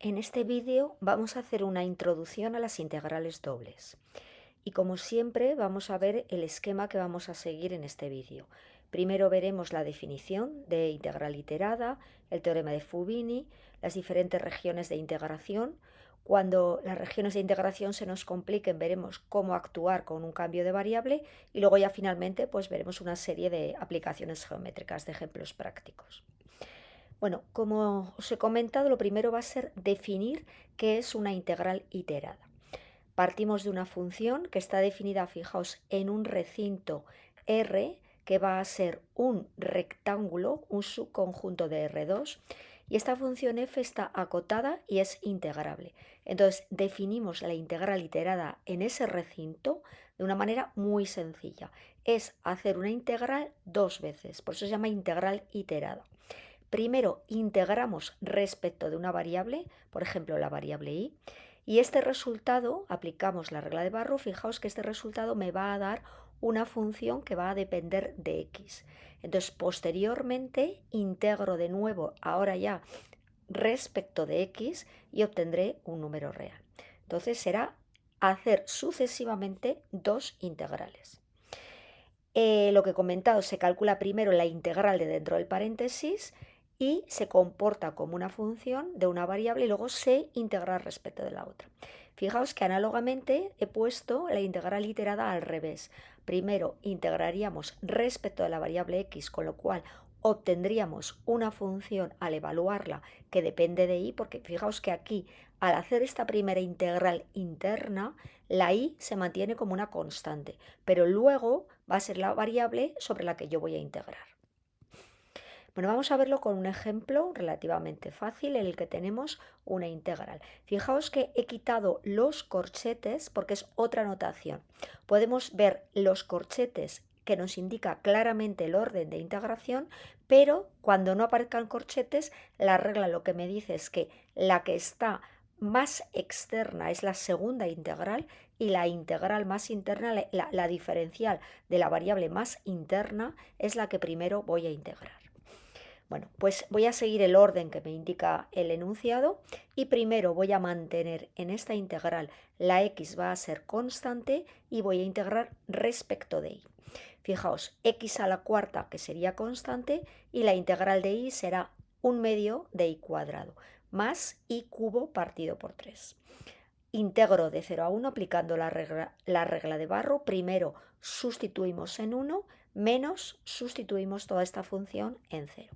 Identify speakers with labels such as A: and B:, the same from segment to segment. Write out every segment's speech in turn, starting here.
A: En este vídeo vamos a hacer una introducción a las integrales dobles. Y como siempre vamos a ver el esquema que vamos a seguir en este vídeo. Primero veremos la definición de integral iterada, el teorema de Fubini, las diferentes regiones de integración. Cuando las regiones de integración se nos compliquen veremos cómo actuar con un cambio de variable y luego ya finalmente pues veremos una serie de aplicaciones geométricas, de ejemplos prácticos. Bueno, como os he comentado, lo primero va a ser definir qué es una integral iterada. Partimos de una función que está definida, fijaos, en un recinto R, que va a ser un rectángulo, un subconjunto de R2, y esta función f está acotada y es integrable. Entonces, definimos la integral iterada en ese recinto de una manera muy sencilla. Es hacer una integral dos veces, por eso se llama integral iterada. Primero integramos respecto de una variable, por ejemplo la variable y este resultado, aplicamos la regla de Barrow, fijaos que este resultado me va a dar una función que va a depender de x. Entonces, posteriormente integro de nuevo, ahora ya respecto de x, y obtendré un número real. Entonces será hacer sucesivamente dos integrales. Lo que he comentado, se calcula primero la integral de dentro del paréntesis y se comporta como una función de una variable y luego se integra respecto de la otra. Fijaos que análogamente he puesto la integral iterada al revés. Primero integraríamos respecto de la variable x, con lo cual obtendríamos una función al evaluarla que depende de y, porque fijaos que aquí al hacer esta primera integral interna, la y se mantiene como una constante, pero luego va a ser la variable sobre la que yo voy a integrar. Bueno, vamos a verlo con un ejemplo relativamente fácil en el que tenemos una integral. Fijaos que he quitado los corchetes porque es otra notación. Podemos ver los corchetes que nos indica claramente el orden de integración, pero cuando no aparezcan corchetes, la regla lo que me dice es que la que está más externa es la segunda integral y la integral más interna, la diferencial de la variable más interna, es la que primero voy a integrar. Bueno, pues voy a seguir el orden que me indica el enunciado y primero voy a mantener en esta integral la x va a ser constante y voy a integrar respecto de y. Fijaos, x a la cuarta, que sería constante, y la integral de y será 1/2 de y cuadrado, más y cubo partido por 3. Integro de 0 a 1 aplicando la regla de Barrow. Primero sustituimos en 1, menos sustituimos toda esta función en 0.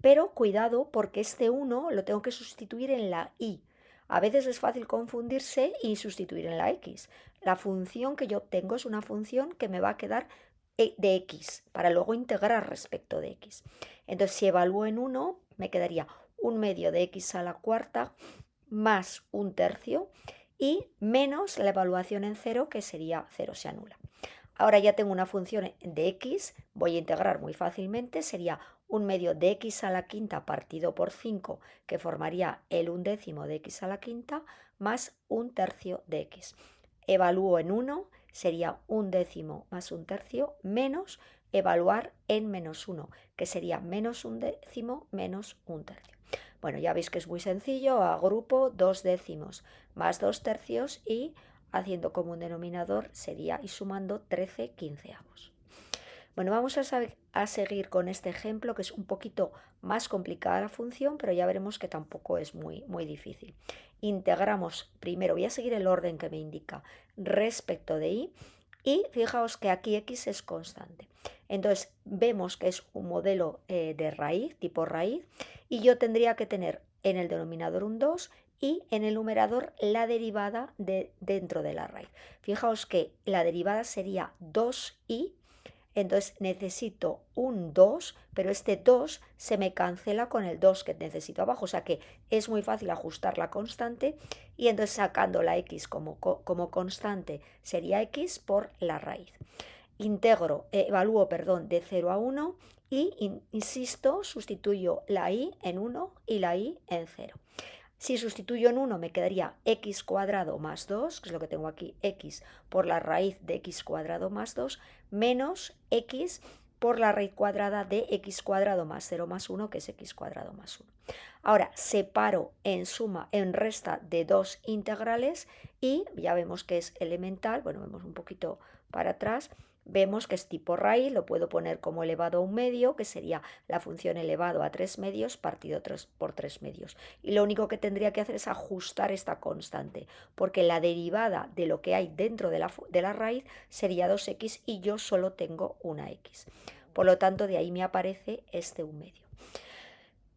A: Pero cuidado, porque este 1 lo tengo que sustituir en la y. A veces es fácil confundirse y sustituir en la x. La función que yo obtengo es una función que me va a quedar de x, para luego integrar respecto de x. Entonces, si evalúo en 1, me quedaría 1/2 de x a la cuarta más 1/3 y menos la evaluación en 0, que sería 0, se anula. Ahora ya tengo una función de x, voy a integrar muy fácilmente, sería 1/2 de x a la quinta partido por 5, que formaría el 1/10 de x a la quinta, más 1/3 de x. Evalúo en 1, sería 1/10 más 1/3, menos evaluar en menos 1, que sería menos 1/10 menos 1/3. Bueno, ya veis que es muy sencillo, agrupo 2/10 más 2/3 y haciendo como un denominador sería y sumando 13/15. Bueno, vamos a seguir con este ejemplo que es un poquito más complicada la función, pero ya veremos que tampoco es muy difícil. Integramos primero, voy a seguir el orden que me indica respecto de y fijaos que aquí x es constante. Entonces vemos que es un modelo de raíz, tipo raíz, y yo tendría que tener en el denominador un 2 y en el numerador la derivada de dentro de la raíz. Fijaos que la derivada sería 2y, entonces necesito un 2, pero este 2 se me cancela con el 2 que necesito abajo, o sea que es muy fácil ajustar la constante y entonces sacando la x como constante sería x por la raíz. Evalúo de 0 a 1 y, insisto, sustituyo la y en 1 y la y en 0. Si sustituyo en 1 me quedaría x cuadrado más 2, que es lo que tengo aquí, x por la raíz de x cuadrado más 2, menos x por la raíz cuadrada de x cuadrado más 0 más 1, que es x cuadrado más 1. Ahora separo en suma, en resta de dos integrales y ya vemos que es elemental. Bueno, vemos un poquito para atrás. Vemos que es tipo raíz, lo puedo poner como elevado a un medio, que sería la función elevado a 3 medios partido por 3 medios. Y lo único que tendría que hacer es ajustar esta constante, porque la derivada de lo que hay dentro de la raíz sería 2x y yo solo tengo una x. Por lo tanto, de ahí me aparece este un medio.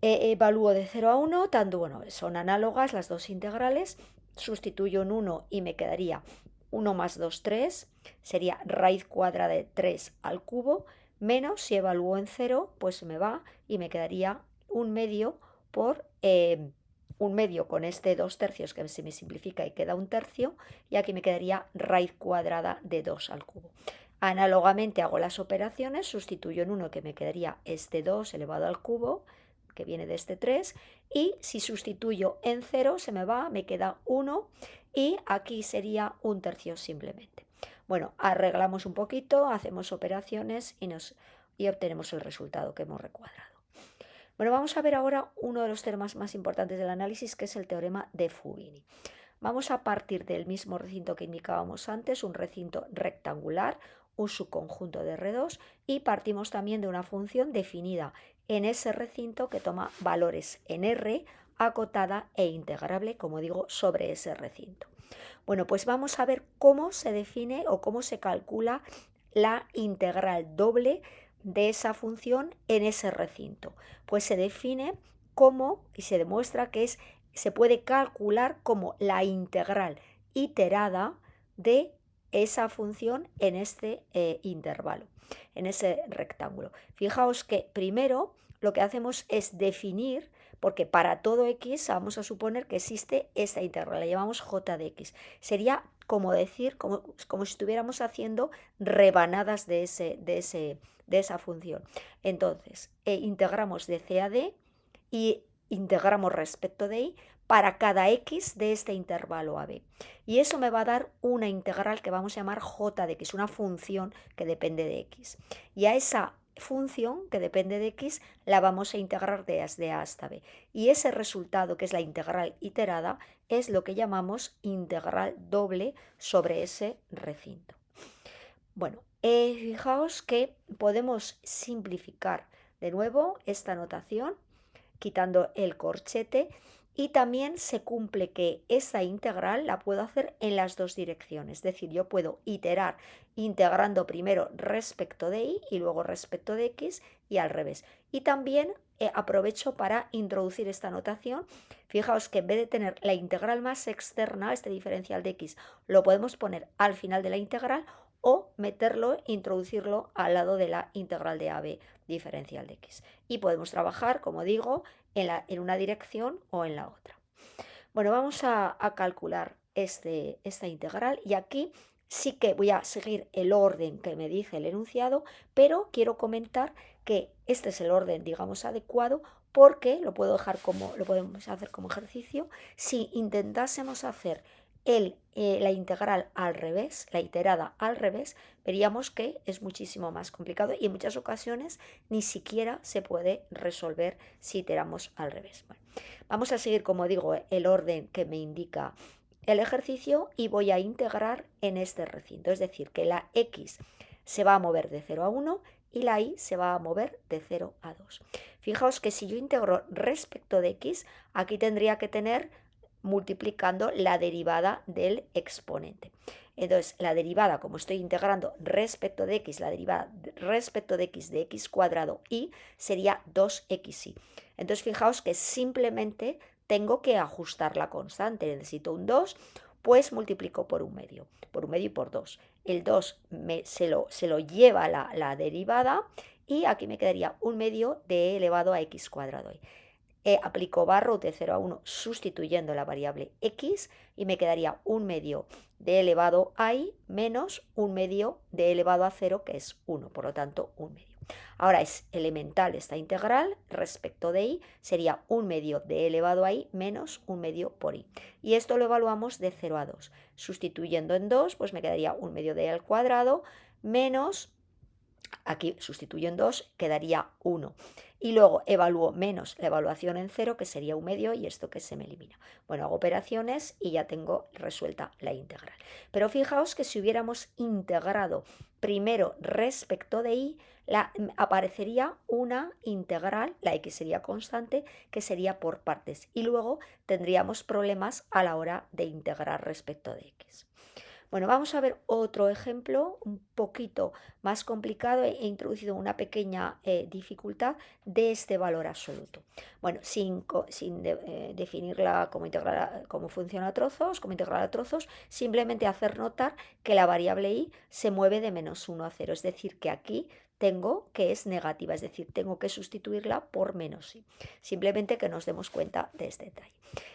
A: Evalúo de 0 a 1, tanto, bueno, son análogas las dos integrales, sustituyo en 1 y me quedaría 1 más 2, 3, sería raíz cuadrada de 3 al cubo, menos, si evalúo en 0, pues me va y me quedaría un medio por un medio con este 2 tercios que se me simplifica y queda un tercio, y aquí me quedaría raíz cuadrada de 2 al cubo. Análogamente hago las operaciones, sustituyo en 1 que me quedaría este 2 elevado al cubo, que viene de este 3, y si sustituyo en 0 se me va, me queda 1 y aquí sería un tercio simplemente. Bueno, arreglamos un poquito, hacemos operaciones y obtenemos el resultado que hemos recuadrado. Bueno, vamos a ver ahora uno de los temas más importantes del análisis, que es el teorema de Fubini. Vamos a partir del mismo recinto que indicábamos antes, un recinto rectangular, un subconjunto de R2, y partimos también de una función definida en ese recinto que toma valores en R, acotada e integrable, como digo, sobre ese recinto. Bueno, pues vamos a ver cómo se define o cómo se calcula la integral doble de esa función en ese recinto. Pues se define como, y se demuestra que se puede calcular como la integral iterada de esa función en este intervalo, en ese rectángulo. Fijaos que primero lo que hacemos es definir, porque para todo x vamos a suponer que existe esta integral, la llamamos j de x. Sería como decir, como si estuviéramos haciendo rebanadas de esa función. Entonces, integramos de c a d y integramos respecto de y para cada x de este intervalo AB. Y eso me va a dar una integral que vamos a llamar j de x, una función que depende de x. Y a esa función que depende de x la vamos a integrar desde a hasta b. Y ese resultado, que es la integral iterada, es lo que llamamos integral doble sobre ese recinto. Bueno, fijaos que podemos simplificar de nuevo esta notación quitando el corchete, y también se cumple que esta integral la puedo hacer en las dos direcciones, es decir, yo puedo iterar integrando primero respecto de y luego respecto de x y al revés. Y también aprovecho para introducir esta notación. Fijaos que en vez de tener la integral más externa, este diferencial de x, lo podemos poner al final de la integral o meterlo, introducirlo al lado de la integral de AB diferencial de x. Y podemos trabajar, como digo, en una dirección o en la otra. Bueno, vamos a calcular esta integral, y aquí sí que voy a seguir el orden que me dice el enunciado, pero quiero comentar que este es el orden, digamos, adecuado, porque lo podemos hacer como ejercicio. Si intentásemos hacer la integral al revés, la iterada al revés, veríamos que es muchísimo más complicado y en muchas ocasiones ni siquiera se puede resolver si iteramos al revés. Bueno, vamos a seguir, como digo, el orden que me indica el ejercicio y voy a integrar en este recinto, es decir, que la x se va a mover de 0 a 1 y la y se va a mover de 0 a 2. Fijaos que si yo integro respecto de x, aquí tendría que tener multiplicando la derivada del exponente. Entonces, la derivada, como estoy integrando respecto de x, la derivada respecto de x cuadrado y sería 2xy. Entonces, fijaos que simplemente tengo que ajustar la constante. Necesito un 2, pues multiplico por un medio y por 2. El 2 se lo lleva la derivada y aquí me quedaría un medio de elevado a x cuadrado. Aplico barra de 0 a 1 sustituyendo la variable x y me quedaría un medio de elevado a y menos un medio de elevado a 0, que es 1, por lo tanto un medio. Ahora es elemental esta integral, respecto de y sería un medio de elevado a y menos un medio por y. Y esto lo evaluamos de 0 a 2. Sustituyendo en 2, pues me quedaría un medio de y al cuadrado menos Aquí sustituyo en 2, quedaría 1. Y luego evalúo menos la evaluación en 0, que sería 1/2, y esto que se me elimina. Bueno, hago operaciones y ya tengo resuelta la integral. Pero fijaos que si hubiéramos integrado primero respecto de y, aparecería una integral, la x sería constante, que sería por partes. Y luego tendríamos problemas a la hora de integrar respecto de x. Bueno, vamos a ver otro ejemplo un poquito más complicado. He introducido una pequeña dificultad de este valor absoluto. Bueno, sin definirla como integral, cómo funciona a trozos, como integral a trozos, simplemente hacer notar que la variable y se mueve de -1 a 0. Es decir, que aquí tengo que es negativa, es decir, tengo que sustituirla por menos y. Simplemente que nos demos cuenta de este detalle.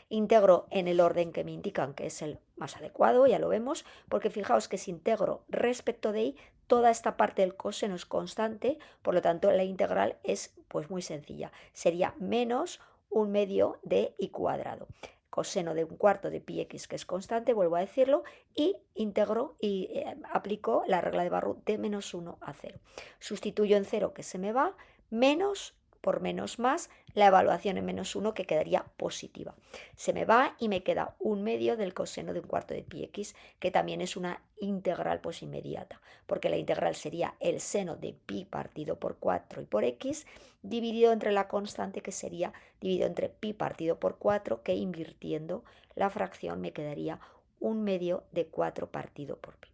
A: Integro en el orden que me indican que es el más adecuado, ya lo vemos, porque fijaos que si integro respecto de y, toda esta parte del coseno es constante, por lo tanto la integral es pues muy sencilla, sería menos 1/2 de y cuadrado. Coseno de 1/4 de pi x, que es constante, vuelvo a decirlo, y integro y aplico la regla de Barrow de -1 a 0. Sustituyo en 0, que se me va, menos por menos más, la evaluación en -1, que quedaría positiva. Se me va y me queda 1/2 del coseno de 1/4 de pi x, que también es una integral pues inmediata, porque la integral sería el seno de pi partido por 4 y por x, dividido entre la constante, que sería dividido entre pi partido por 4, que invirtiendo la fracción me quedaría 1/2 de 4 partido por pi.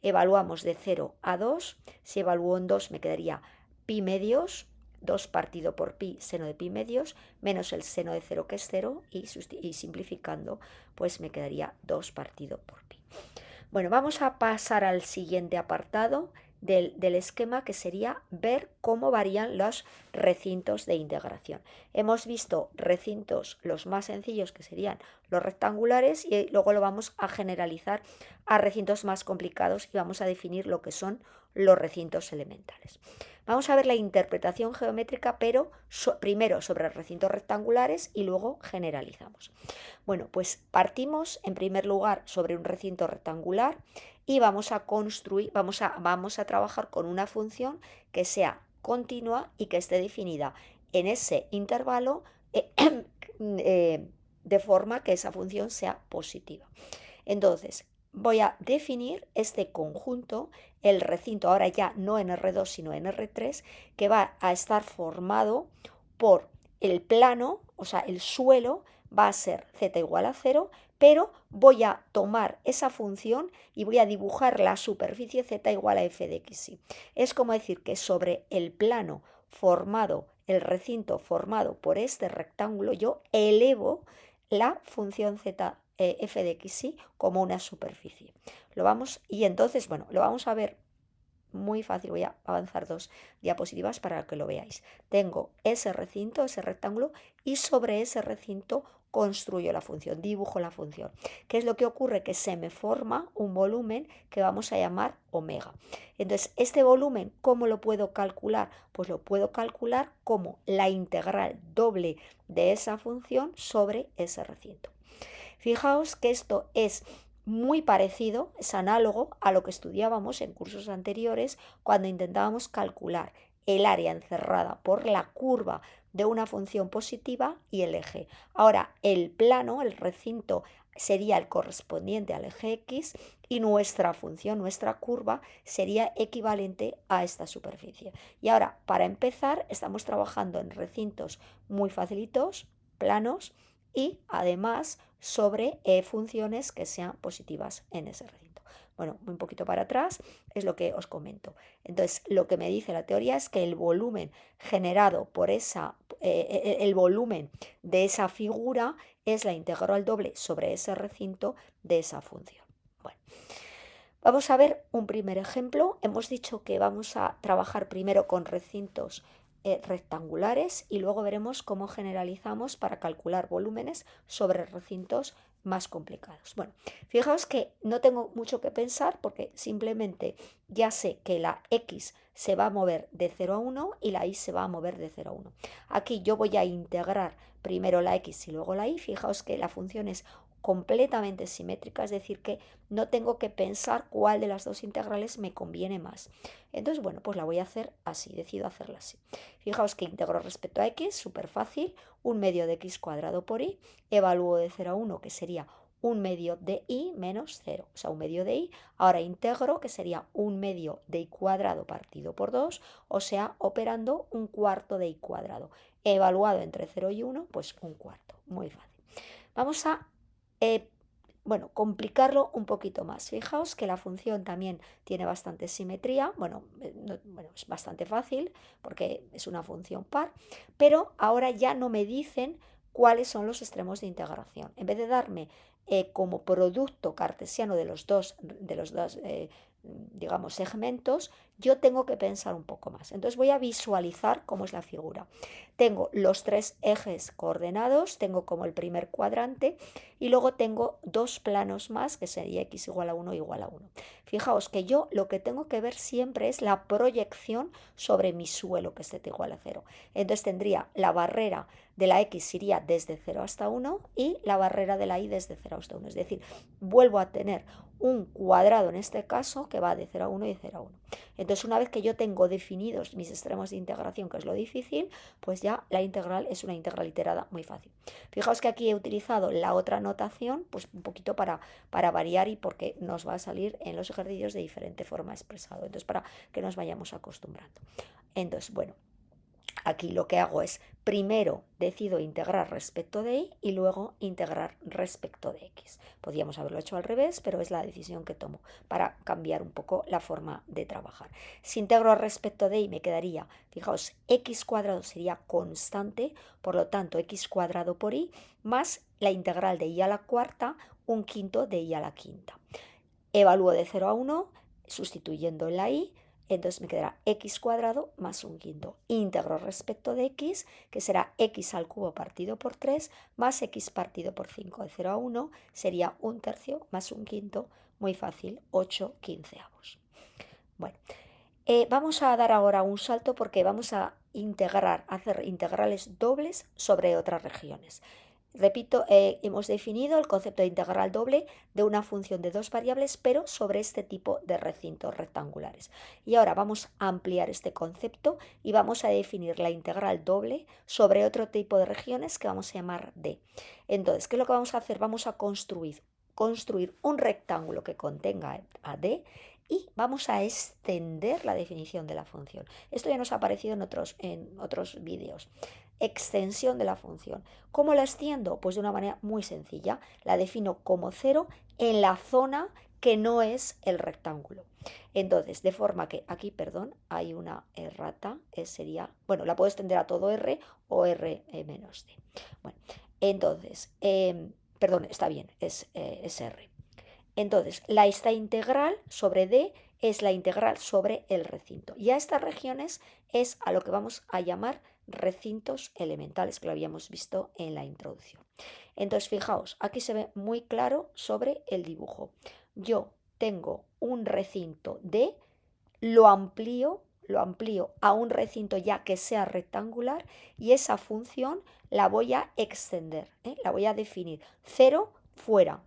A: Evaluamos de 0 a 2, si evalúo en 2 me quedaría pi medios, 2 partido por pi, seno de pi medios, menos el seno de 0, que es 0, y simplificando, pues me quedaría 2 partido por pi. Bueno, vamos a pasar al siguiente apartado del esquema, que sería ver cómo varían los recintos de integración. Hemos visto recintos los más sencillos, que serían los rectangulares, y luego lo vamos a generalizar a recintos más complicados y vamos a definir lo que son los recintos elementales. Vamos a ver la interpretación geométrica, pero primero sobre recintos rectangulares y luego generalizamos. Bueno, pues partimos en primer lugar sobre un recinto rectangular y vamos a construir, vamos a trabajar con una función que sea continua y que esté definida en ese intervalo de forma que esa función sea positiva. Entonces, voy a definir este conjunto, el recinto, ahora ya no en R2 sino en R3, que va a estar formado por el plano, o sea, el suelo va a ser z igual a 0, pero voy a tomar esa función y voy a dibujar la superficie z igual a f de x. Es como decir que sobre el plano formado, el recinto formado por este rectángulo, yo elevo la función z f de x como una superficie. Y entonces, bueno, lo vamos a ver muy fácil. Voy a avanzar 2 diapositivas para que lo veáis. Tengo ese recinto, ese rectángulo, y sobre ese recinto construyo la función, dibujo la función. ¿Qué es lo que ocurre? Que se me forma un volumen que vamos a llamar omega. Entonces, este volumen, ¿cómo lo puedo calcular? Pues lo puedo calcular como la integral doble de esa función sobre ese recinto. Fijaos que esto es muy parecido, es análogo a lo que estudiábamos en cursos anteriores cuando intentábamos calcular el área encerrada por la curva de una función positiva y el eje. Ahora, el plano, el recinto, sería el correspondiente al eje x y nuestra función, nuestra curva, sería equivalente a esta superficie. Y ahora, para empezar, estamos trabajando en recintos muy facilitos, planos, y además sobre funciones que sean positivas en ese recinto. Bueno, un poquito para atrás es lo que os comento. Entonces, lo que me dice la teoría es que el volumen generado por el volumen de esa figura es la integral doble sobre ese recinto de esa función. Bueno, vamos a ver un primer ejemplo. Hemos dicho que vamos a trabajar primero con recintos rectangulares y luego veremos cómo generalizamos para calcular volúmenes sobre recintos más complicados. Bueno, fijaos que no tengo mucho que pensar porque simplemente ya sé que la x se va a mover de 0 a 1 y la y se va a mover de 0 a 1. Aquí yo voy a integrar primero la x y luego la y. Fijaos que la función es completamente simétrica, es decir, que no tengo que pensar cuál de las dos integrales me conviene más. Entonces, bueno, pues la voy a hacer así, decido hacerla así. Fijaos que integro respecto a x, súper fácil, 1/2 de x cuadrado por y, evalúo de 0 a 1, que sería 1/2 de y menos 0, o sea, 1/2 de y. Ahora integro, que sería 1/2 de y cuadrado partido por 2, o sea, operando 1/4 de y cuadrado. Evaluado entre 0 y 1, pues 1/4, muy fácil. Vamos a eh, bueno, complicarlo un poquito más. Fijaos que la función también tiene bastante simetría, bueno, es bastante fácil porque es una función par, pero ahora ya no me dicen cuáles son los extremos de integración. En vez de darme como producto cartesiano de los dos digamos, segmentos, yo tengo que pensar un poco más. Entonces voy a visualizar cómo es la figura. Tengo los tres ejes coordenados, tengo como el primer cuadrante y luego tengo dos planos más, que sería x igual a 1 igual a 1. Fijaos que yo lo que tengo que ver siempre es la proyección sobre mi suelo, que es z igual a 0. Entonces tendría la barrera de la x iría desde 0 hasta 1 y la barrera de la y desde 0 hasta 1. Es decir, vuelvo a tener un cuadrado en este caso que va de 0 a 1 y de 0 a 1. Entonces, una vez que yo tengo definidos mis extremos de integración, que es lo difícil, pues ya la integral es una integral iterada muy fácil. Fijaos que aquí he utilizado la otra notación, pues un poquito para variar y porque nos va a salir en los ejercicios de diferente forma expresado. Entonces, para que nos vayamos acostumbrando. Entonces, bueno, aquí lo que hago es, primero decido integrar respecto de y y luego integrar respecto de x. Podríamos haberlo hecho al revés, pero es la decisión que tomo para cambiar un poco la forma de trabajar. Si integro respecto de y me quedaría, fijaos, x cuadrado sería constante, por lo tanto x cuadrado por y más la integral de y a la cuarta, 1/5 de y a la quinta. Evalúo de 0 a 1, sustituyendo en la y, entonces me quedará x cuadrado más 1/5. Íntegro respecto de x, que será x al cubo partido por 3 más x partido por 5. De 0 a 1 sería 1/3 más 1/5, muy fácil, 8/15. Bueno, vamos a dar ahora un salto porque vamos a hacer integrales dobles sobre otras regiones. Repito, hemos definido el concepto de integral doble de una función de dos variables, pero sobre este tipo de recintos rectangulares. Y ahora vamos a ampliar este concepto y vamos a definir la integral doble sobre otro tipo de regiones que vamos a llamar D. Entonces, ¿qué es lo que vamos a hacer? Vamos a construir un rectángulo que contenga a D y vamos a extender la definición de la función. Esto ya nos ha aparecido en otros vídeos. Extensión de la función. ¿Cómo la extiendo? Pues de una manera muy sencilla. La defino como 0 en la zona que no es el rectángulo. Entonces, de forma que aquí, perdón, hay una errata, sería, bueno, la puedo extender a todo R o R menos D. Bueno, entonces, perdón, está bien, es R. Entonces, esta integral sobre D es la integral sobre el recinto. Y a estas regiones es a lo que vamos a llamar recintos elementales, que lo habíamos visto en la introducción. Entonces, fijaos, aquí se ve muy claro sobre el dibujo. Yo tengo un recinto D, lo amplío a un recinto ya que sea rectangular y esa función la voy a extender, la voy a definir. 0 fuera.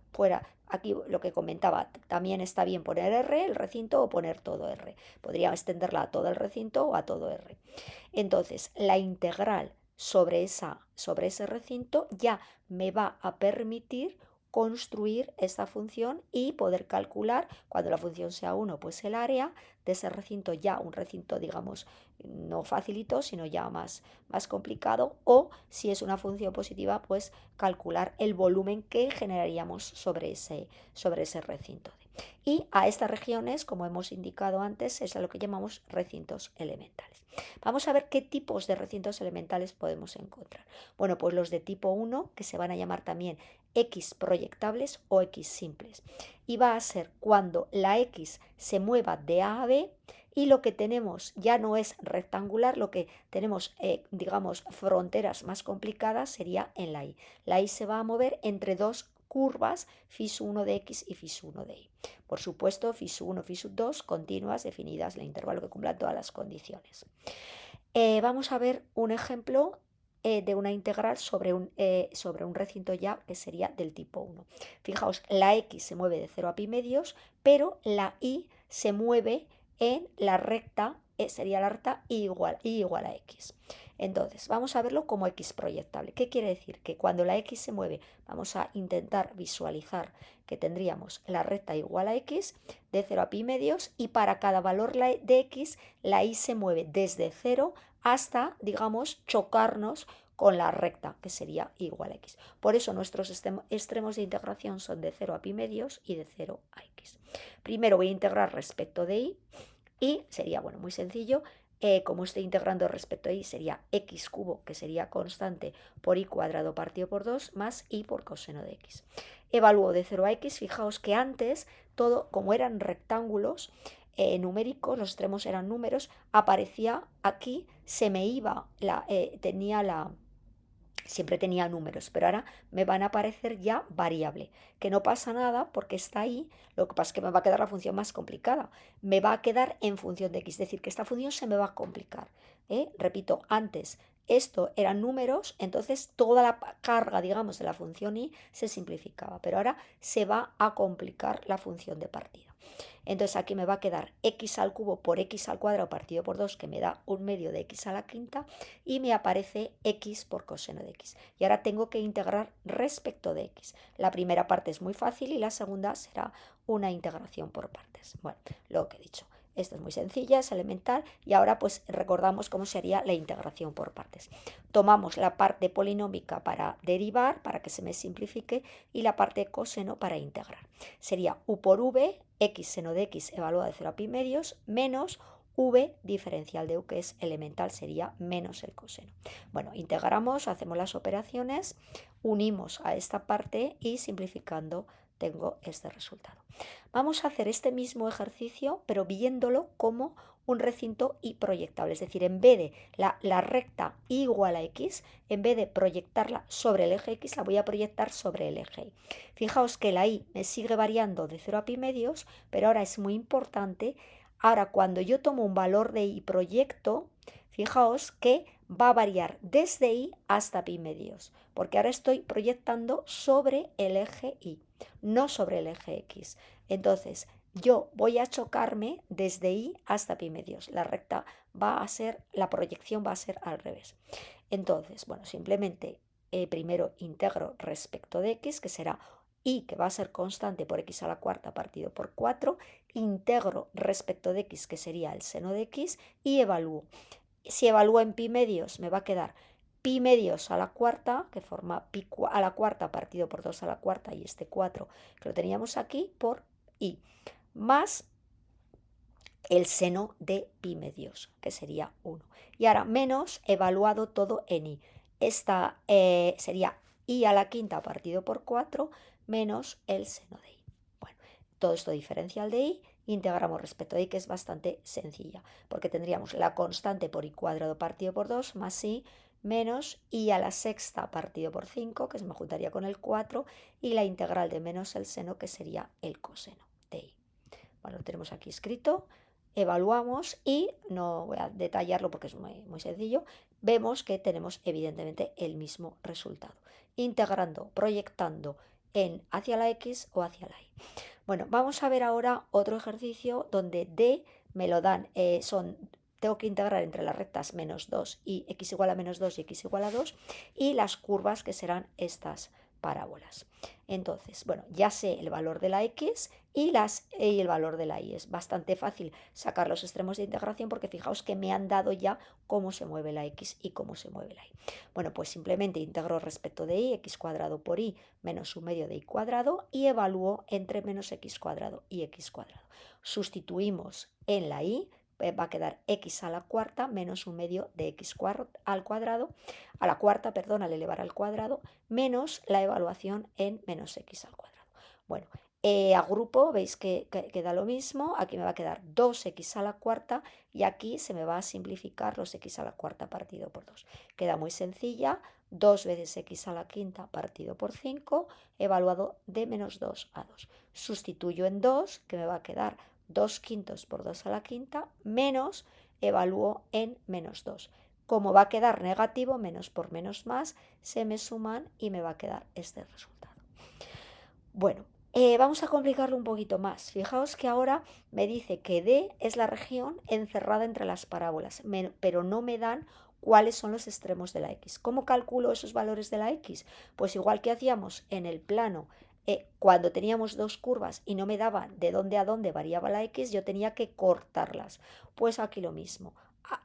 A: Aquí lo que comentaba, también está bien poner R, el recinto, o poner todo R. Podría extenderla a todo el recinto o a todo R. Entonces, la integral sobre ese recinto ya me va a permitir construir esta función y poder calcular, cuando la función sea 1, pues el área de ese recinto, ya un recinto, digamos, no facilito, sino ya más complicado, o si es una función positiva, pues calcular el volumen que generaríamos sobre ese recinto. Y a estas regiones, como hemos indicado antes, es a lo que llamamos recintos elementales. Vamos a ver qué tipos de recintos elementales podemos encontrar. Bueno, pues los de tipo 1, que se van a llamar también X proyectables o X simples. Y va a ser cuando la X se mueva de A a B y lo que tenemos ya no es rectangular, lo que tenemos, digamos, fronteras más complicadas sería en la Y. La Y se va a mover entre dos curvas φ1 de x y φ1 de y. Por supuesto, φ1, φ2 continuas definidas en el intervalo que cumplan todas las condiciones. Vamos a ver un ejemplo de una integral sobre un recinto ya que sería del tipo 1. Fijaos, la x se mueve de 0 a pi medios, pero la y se mueve en la recta, sería la recta y igual a x. Entonces, vamos a verlo como x proyectable. ¿Qué quiere decir? Que cuando la x se mueve, vamos a intentar visualizar que tendríamos la recta igual a x de 0 a pi medios, y para cada valor de x, la y se mueve desde 0 hasta, digamos, chocarnos con la recta, que sería igual a x. Por eso nuestros extremos de integración son de 0 a pi medios y de 0 a x. Primero voy a integrar respecto de y sería, bueno, muy sencillo. Como estoy integrando respecto a y, sería x cubo, que sería constante, por y cuadrado partido por 2, más y por coseno de x. Evalúo de 0 a x. Fijaos que antes todo, como eran rectángulos numéricos, los extremos eran números, aparecía aquí, se me iba, siempre tenía números, pero ahora me van a aparecer ya variable, que no pasa nada porque está ahí. Lo que pasa es que me va a quedar la función más complicada, me va a quedar en función de x, es decir, que esta función se me va a complicar. Repito, antes esto eran números, entonces toda la carga, digamos, de la función y se simplificaba, pero ahora se va a complicar la función de partida. Entonces aquí me va a quedar x al cubo por x al cuadrado partido por 2, que me da un medio de x a la quinta, y me aparece x por coseno de x. Y ahora tengo que integrar respecto de x. La primera parte es muy fácil y la segunda será una integración por partes. Bueno, lo que he dicho. Esto es muy sencilla, es elemental, y ahora pues recordamos cómo sería la integración por partes. Tomamos la parte polinómica para derivar, para que se me simplifique, y la parte coseno para integrar. Sería u por v, x seno de x evaluado de 0 a pi medios, menos v diferencial de u, que es elemental, sería menos el coseno. Bueno, integramos, hacemos las operaciones, unimos a esta parte y simplificando tengo este resultado. Vamos a hacer este mismo ejercicio, pero viéndolo como un recinto y proyectable, es decir, en vez de la recta igual a x, en vez de proyectarla sobre el eje x, la voy a proyectar sobre el eje y. Fijaos que la y me sigue variando de 0 a pi medios, pero ahora es muy importante. Ahora, cuando yo tomo un valor de y proyecto, fijaos que va a variar desde y hasta pi medios, porque ahora estoy proyectando sobre el eje y, no sobre el eje x. Entonces, yo voy a chocarme desde y hasta pi medios. La recta la proyección va a ser al revés. Entonces, bueno, simplemente primero integro respecto de x, que será y, que va a ser constante, por x a la cuarta partido por 4, integro respecto de x, que sería el seno de x, y evalúo. Si evalúo en pi medios, me va a quedar pi medios a la cuarta, que forma pi a la cuarta partido por 2 a la cuarta, y este 4 que lo teníamos aquí, por y, más el seno de pi medios, que sería 1. Y ahora menos evaluado todo en y. Esta sería y a la quinta partido por 4 menos el seno de y. Bueno, todo esto diferencial de y, integramos respecto de y, que es bastante sencilla, porque tendríamos la constante por y cuadrado partido por 2 más y menos y a la sexta partido por 5, que se me juntaría con el 4, y la integral de menos el seno, que sería el coseno de y. Bueno, lo tenemos aquí escrito. Evaluamos y no voy a detallarlo porque es muy sencillo. Vemos que tenemos evidentemente el mismo resultado, integrando, proyectando hacia la x o hacia la y. Bueno, vamos a ver ahora otro ejercicio donde d me lo dan, tengo que integrar entre las rectas menos 2 y x igual a menos 2 y x igual a 2, y las curvas, que serán estas parábolas. Entonces, bueno, ya sé el valor de la x y el valor de la y. Es bastante fácil sacar los extremos de integración, porque fijaos que me han dado ya cómo se mueve la x y cómo se mueve la y. Bueno, pues simplemente integro respecto de y, x cuadrado por y menos un medio de y cuadrado, y evalúo entre menos x cuadrado y x cuadrado. Sustituimos en la y, va a quedar x a la cuarta menos un medio de x al cuadrado, a la cuarta, perdón, al elevar al cuadrado, menos la evaluación en menos x al cuadrado. Bueno, agrupo, veis que da lo mismo. Aquí me va a quedar 2x a la cuarta, y aquí se me va a simplificar los x a la cuarta partido por 2. Queda muy sencilla, 2 veces x a la quinta partido por 5, evaluado de menos 2 a 2. Sustituyo en 2, que me va a quedar 2 quintos por 2 a la quinta, menos evalúo en menos 2. como va a quedar negativo, menos por menos más, se me suman y me va a quedar este resultado. Bueno, vamos a complicarlo un poquito más. Fijaos que ahora me dice que D es la región encerrada entre las parábolas, pero no me dan cuáles son los extremos de la X. ¿Cómo calculo esos valores de la X? Pues igual que hacíamos en el plano cuando teníamos dos curvas y no me daban de dónde a dónde variaba la X, yo tenía que cortarlas. Pues aquí lo mismo.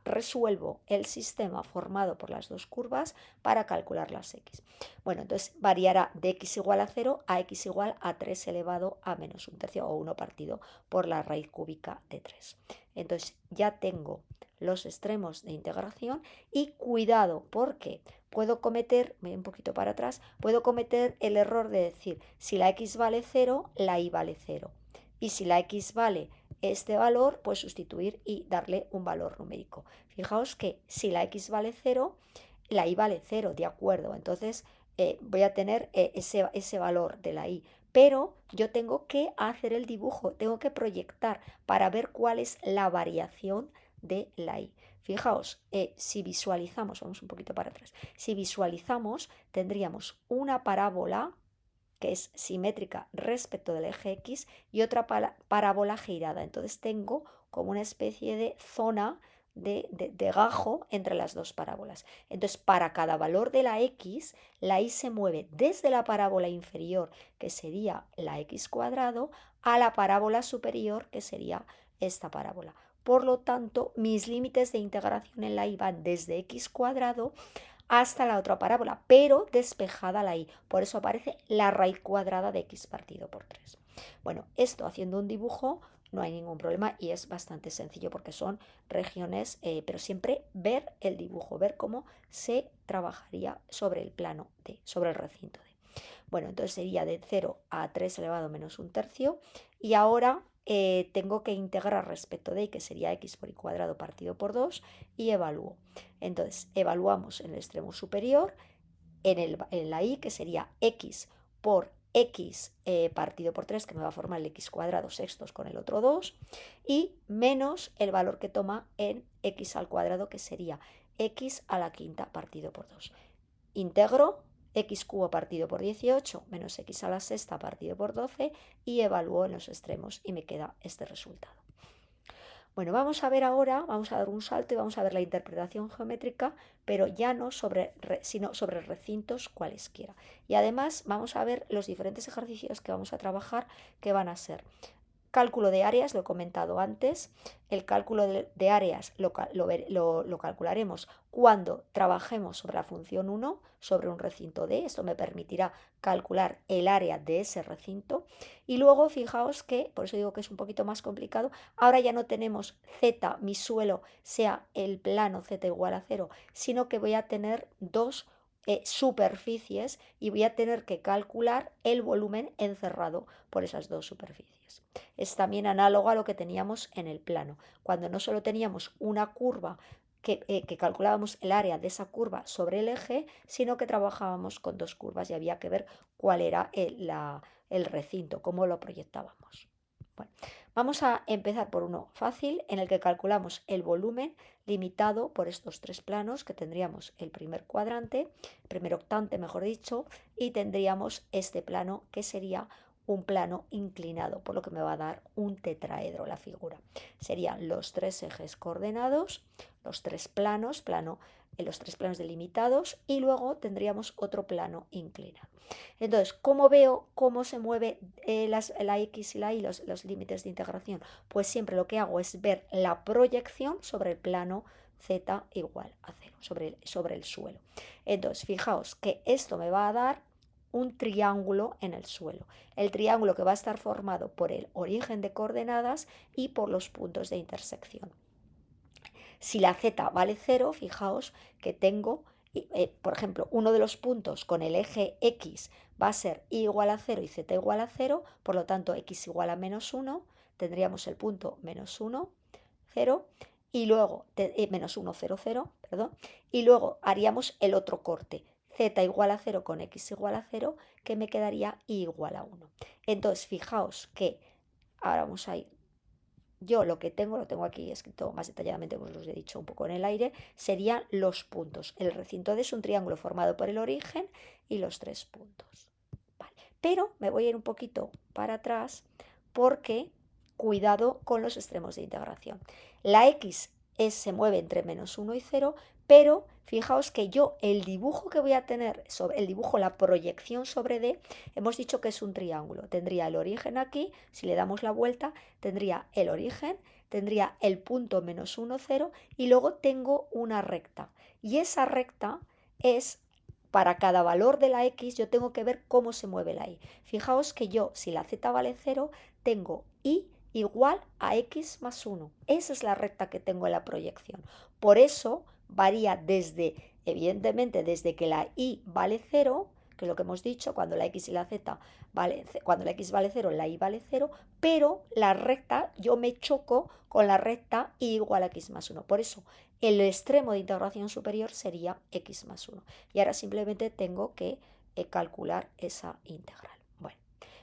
A: Resuelvo el sistema formado por las dos curvas para calcular las X. Bueno, entonces variará de x igual a 0 a x igual a 3 elevado a menos un tercio o 1 partido por la raíz cúbica de 3. Entonces ya tengo los extremos de integración y cuidado porque puedo cometer, me voy un poquito para atrás, puedo cometer el error de decir si la x vale 0, la y vale 0. Y si la x vale este valor, pues sustituir y darle un valor numérico. Fijaos que si la x vale 0, la y vale 0, de acuerdo. Entonces voy a tener ese valor de la y. Pero yo tengo que hacer el dibujo, tengo que proyectar para ver cuál es la variación de la y. Fijaos, si visualizamos, vamos un poquito para atrás, si visualizamos tendríamos una parábola que es simétrica respecto del eje X y otra parábola girada. Entonces tengo como una especie de zona de gajo entre las dos parábolas. Entonces, para cada valor de la X, la Y se mueve desde la parábola inferior, que sería la X cuadrado, a la parábola superior, que sería esta parábola. Por lo tanto, mis límites de integración en la Y van desde X cuadrado hasta la otra parábola, pero despejada la y. Por eso aparece la raíz cuadrada de x partido por 3. Bueno, esto haciendo un dibujo no hay ningún problema y es bastante sencillo porque son regiones, pero siempre ver el dibujo, ver cómo se trabajaría sobre el plano D, sobre el recinto D. Bueno, entonces sería de 0 a 3 elevado menos un tercio y ahora tengo que integrar respecto de y, que sería x por y cuadrado partido por 2, y evalúo. Entonces, evaluamos en el extremo superior, en la y, que sería x por x partido por 3, que me va a formar el x cuadrado sextos con el otro 2, y menos el valor que toma en x al cuadrado, que sería x a la quinta partido por 2. Integro x cubo partido por 18 menos x a la sexta partido por 12 y evalúo en los extremos y me queda este resultado. Bueno, vamos a ver ahora, vamos a dar un salto y vamos a ver la interpretación geométrica, pero ya no sino sobre recintos cualesquiera. Y además vamos a ver los diferentes ejercicios que vamos a trabajar, que van a ser cálculo de áreas, lo he comentado antes. El cálculo de áreas lo calcularemos cuando trabajemos sobre la función 1, sobre un recinto D. Esto me permitirá calcular el área de ese recinto. Y luego fijaos que, por eso digo que es un poquito más complicado, ahora ya no tenemos Z, mi suelo sea el plano Z igual a 0, sino que voy a tener dos superficies y voy a tener que calcular el volumen encerrado por esas dos superficies. Es también análogo a lo que teníamos en el plano, cuando no solo teníamos una curva que calculábamos el área de esa curva sobre el eje, sino que trabajábamos con dos curvas y había que ver cuál era el recinto, cómo lo proyectábamos. Bueno, vamos a empezar por uno fácil en el que calculamos el volumen limitado por estos tres planos, que tendríamos el primer cuadrante, primer octante mejor dicho, y tendríamos este plano que sería un plano inclinado, por lo que me va a dar un tetraedro la figura. Serían los tres ejes coordenados, los tres planos, los tres planos delimitados, y luego tendríamos otro plano inclinado. Entonces, ¿cómo veo cómo se mueve la X y la Y, los límites de integración? Pues siempre lo que hago es ver la proyección sobre el plano Z igual a 0, sobre el suelo. Entonces, fijaos que esto me va a dar un triángulo en el suelo. El triángulo que va a estar formado por el origen de coordenadas y por los puntos de intersección. Si la Z vale 0, fijaos que tengo, por ejemplo, uno de los puntos con el eje X va a ser y igual a 0 y z igual a 0, por lo tanto x igual a menos 1, tendríamos el punto menos 1, 0, y luego, menos 1, 0, 0, perdón, y luego haríamos el otro corte, z igual a 0 con x igual a 0, que me quedaría y igual a 1. Entonces, fijaos que, ahora vamos a ir yo lo que tengo, lo tengo aquí escrito más detalladamente, pues os he dicho un poco en el aire, serían los puntos. El recinto D es un triángulo formado por el origen y los 3 puntos. Vale. Pero me voy a ir un poquito para atrás porque cuidado con los extremos de integración. La X se mueve entre -1 y 0, pero fijaos que yo el dibujo que voy a tener, sobre el dibujo, la proyección sobre D, hemos dicho que es un triángulo. Tendría el origen aquí, si le damos la vuelta, tendría el origen, tendría el punto -1, 0 y luego tengo una recta. Y esa recta es, para cada valor de la X, yo tengo que ver cómo se mueve la Y. Fijaos que yo, si la Z vale 0, tengo Y igual a X más 1. Esa es la recta que tengo en la proyección. Por eso varía desde, evidentemente, desde que la Y vale 0, que es lo que hemos dicho, cuando la X y la Z cuando la X vale 0, la Y vale 0, pero la recta, yo me choco con la recta Y igual a X más 1. Por eso, el extremo de integración superior sería X más 1. Y ahora simplemente tengo que calcular esa integral. Bueno,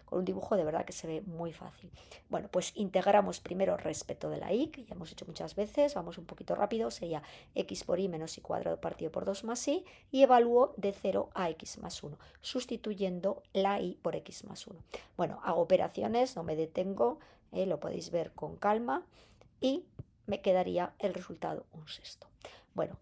A: con un dibujo de verdad que se ve muy fácil. Bueno, pues integramos primero respecto de la Y, que ya hemos hecho muchas veces, vamos un poquito rápido, sería X por Y menos Y cuadrado partido por 2 más Y, y evalúo de 0 a X más 1, sustituyendo la Y por X más 1. Bueno, hago operaciones, no me detengo, lo podéis ver con calma, y me quedaría el resultado un sexto. Bueno,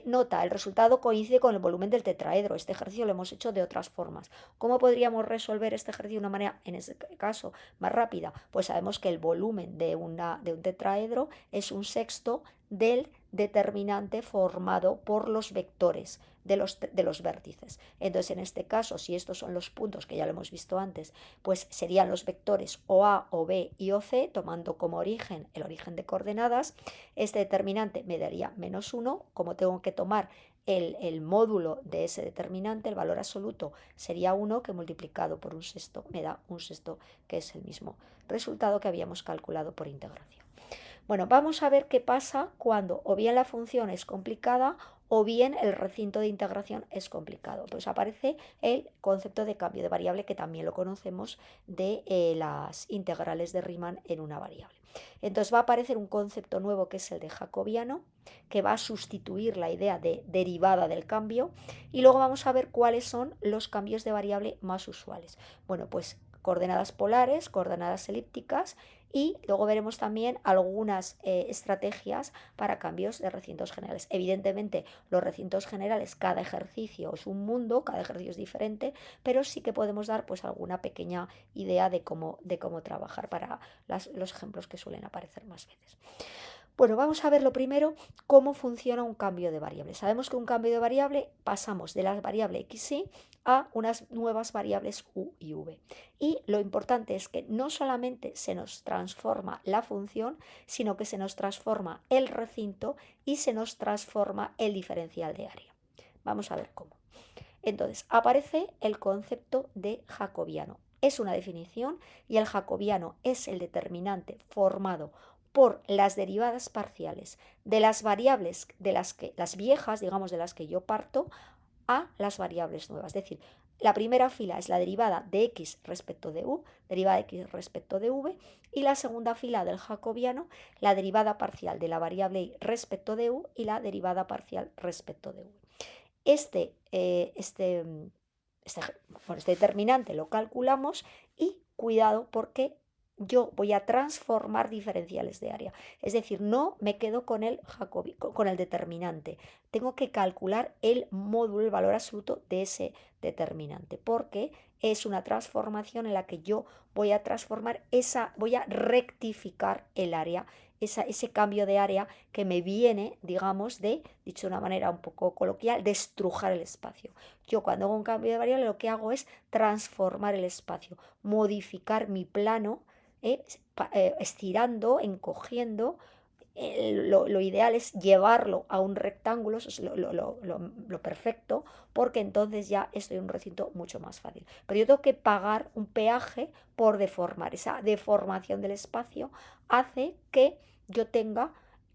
A: nota, el resultado coincide con el volumen del tetraedro. Este ejercicio lo hemos hecho de otras formas. ¿Cómo podríamos resolver este ejercicio de una manera, en ese caso, más rápida? Pues sabemos que el volumen de un tetraedro es un sexto del determinante formado por los vectores de los vértices. Entonces, en este caso, si estos son los puntos, que ya lo hemos visto antes, pues serían los vectores OA, OB y OC, tomando como origen el origen de coordenadas. Este determinante me daría -1, como tengo que tomar el módulo de ese determinante, el valor absoluto sería 1, que multiplicado por un sexto me da un sexto, que es el mismo resultado que habíamos calculado por integración. Bueno, vamos a ver qué pasa cuando o bien la función es complicada o bien el recinto de integración es complicado. Pues aparece el concepto de cambio de variable, que también lo conocemos de las integrales de Riemann en una variable. Entonces va a aparecer un concepto nuevo, que es el de jacobiano, que va a sustituir la idea de derivada del cambio, y luego vamos a ver cuáles son los cambios de variable más usuales. Bueno, pues coordenadas polares, coordenadas elípticas, y luego veremos también algunas estrategias para cambios de recintos generales. Evidentemente, los recintos generales, cada ejercicio es un mundo, cada ejercicio es diferente, pero sí que podemos dar pues alguna pequeña idea de cómo trabajar para los ejemplos que suelen aparecer más veces. Bueno, vamos a ver lo primero, cómo funciona un cambio de variable. Sabemos que un cambio de variable, pasamos de la variable x, y a unas nuevas variables u y v. Y lo importante es que no solamente se nos transforma la función, sino que se nos transforma el recinto y se nos transforma el diferencial de área. Vamos a ver cómo. Entonces, aparece el concepto de jacobiano. Es una definición, y el jacobiano es el determinante formado por las derivadas parciales de las variables de las viejas, digamos, de las que yo parto, a las variables nuevas. Es decir, la primera fila es la derivada de x respecto de u, derivada de x respecto de v, y la segunda fila del jacobiano, la derivada parcial de la variable y respecto de u y la derivada parcial respecto de v. Este determinante lo calculamos, y cuidado, porque yo voy a transformar diferenciales de área. Es decir, no me quedo con el determinante. Tengo que calcular el módulo, el valor absoluto de ese determinante, porque es una transformación en la que yo voy a transformar voy a rectificar el área, ese cambio de área que me viene, digamos, dicho de una manera un poco coloquial, de estrujar el espacio. Yo, cuando hago un cambio de variable, lo que hago es transformar el espacio, modificar mi plano, estirando, encogiendo. Lo ideal es llevarlo a un rectángulo, eso es lo perfecto, porque entonces ya estoy en un recinto mucho más fácil. Pero yo tengo que pagar un peaje por deformar. Esa deformación del espacio hace que yo tenga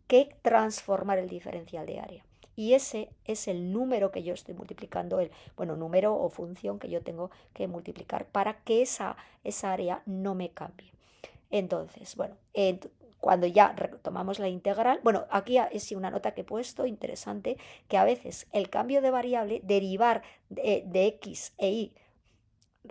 A: que transformar el diferencial de área. Y ese es el número que yo estoy multiplicando, número o función que yo tengo que multiplicar para que esa área no me cambie. Entonces, cuando ya retomamos la integral, bueno, aquí es una nota que he puesto interesante, que a veces el cambio de variable, derivar de x e y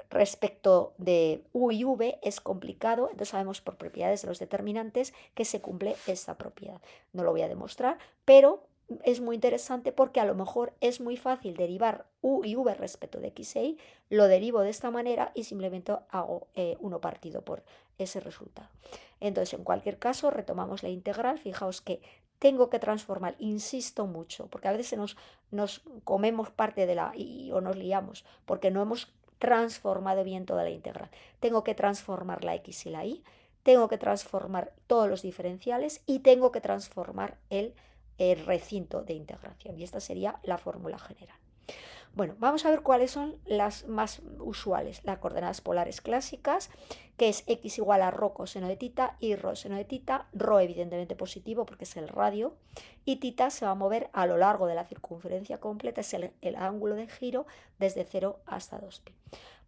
A: respecto de u y v es complicado, entonces sabemos por propiedades de los determinantes que se cumple esta propiedad. No lo voy a demostrar, pero es muy interesante porque a lo mejor es muy fácil derivar u y v respecto de x e y, lo derivo de esta manera y simplemente hago 1 partido por ese resultado. Entonces, en cualquier caso, retomamos la integral. Fijaos que tengo que transformar, insisto mucho, porque a veces nos comemos parte de la o nos liamos porque no hemos transformado bien toda la integral. Tengo que transformar la x y la y, tengo que transformar todos los diferenciales y tengo que transformar el recinto de integración. Y esta sería la fórmula general. Bueno, vamos a ver cuáles son las más usuales. Las coordenadas polares clásicas, que es x igual a rho coseno de tita y rho seno de tita, rho evidentemente positivo porque es el radio, y tita se va a mover a lo largo de la circunferencia completa, es el ángulo de giro desde 0 hasta 2pi.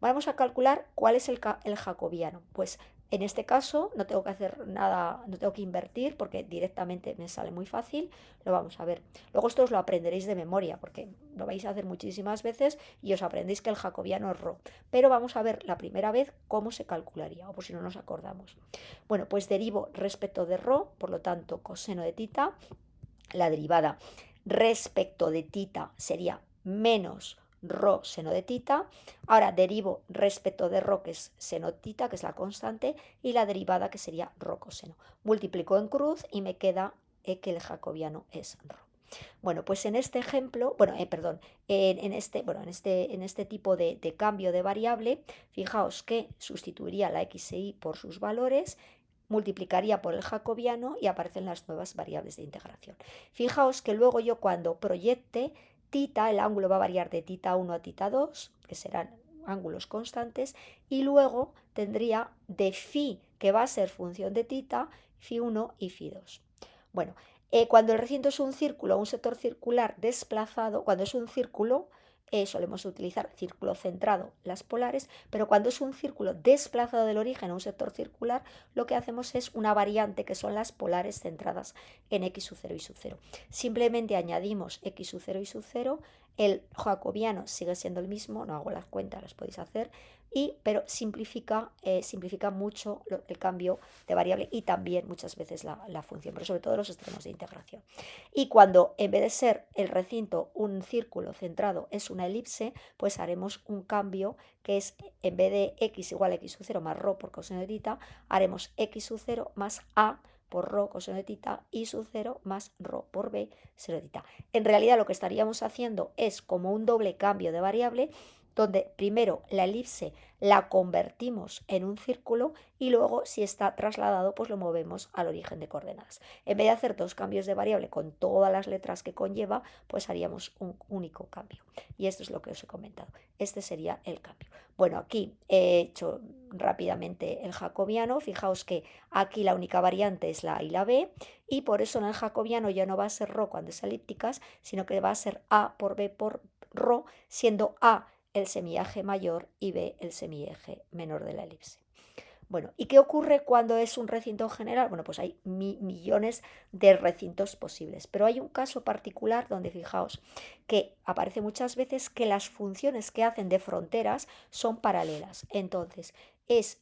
A: Vamos a calcular cuál es el jacobiano. Pues en este caso no tengo que hacer nada, no tengo que invertir porque directamente me sale muy fácil. Lo vamos a ver. Luego esto os lo aprenderéis de memoria porque lo vais a hacer muchísimas veces y os aprendéis que el jacobiano es rho. Pero vamos a ver la primera vez cómo se calcularía, o por si no nos acordamos. Bueno, pues derivo respecto de rho, por lo tanto coseno de tita. La derivada respecto de tita sería menos rho seno de tita. Ahora derivo respecto de rho, que es seno tita, que es la constante, y la derivada, que sería rho coseno. Multiplico en cruz y me queda que el jacobiano es rho. Bueno, pues en este ejemplo, bueno, perdón, en este tipo de cambio de variable, fijaos que sustituiría la x e y por sus valores, multiplicaría por el jacobiano y aparecen las nuevas variables de integración. Fijaos que luego yo cuando proyecte tita, el ángulo va a variar de tita 1 a tita 2, que serán ángulos constantes, y luego tendría de phi, que va a ser función de tita, phi 1 y phi 2. Bueno, cuando el recinto es un círculo, un sector circular desplazado, cuando es un círculo, solemos utilizar círculo centrado, las polares, pero cuando es un círculo desplazado del origen a un sector circular, lo que hacemos es una variante que son las polares centradas en x sub 0 y sub 0. Simplemente añadimos x sub 0 y sub 0, el jacobiano sigue siendo el mismo, no hago las cuentas, las podéis hacer, pero simplifica mucho el cambio de variable y también muchas veces la función, pero sobre todo los extremos de integración. Y cuando en vez de ser el recinto un círculo centrado es una elipse, pues haremos un cambio que es, en vez de x igual a x sub 0 más rho por coseno de tita, haremos x sub 0 más a por rho coseno de tita y sub 0 más rho por b seno de tita. En realidad lo que estaríamos haciendo es como un doble cambio de variable, donde primero la elipse la convertimos en un círculo y luego, si está trasladado, pues lo movemos al origen de coordenadas. En vez de hacer dos cambios de variable con todas las letras que conlleva, pues haríamos un único cambio. Y esto es lo que os he comentado. Este sería el cambio. Bueno, aquí he hecho rápidamente el jacobiano. Fijaos que aquí la única variante es la a y la b, y por eso en el jacobiano ya no va a ser rho cuando es elípticas, sino que va a ser a por b por rho, siendo a el semieje mayor y b el semieje menor de la elipse. Bueno, ¿y qué ocurre cuando es un recinto general? Bueno, pues hay millones de recintos posibles, pero hay un caso particular donde fijaos que aparece muchas veces que las funciones que hacen de fronteras son paralelas. Entonces,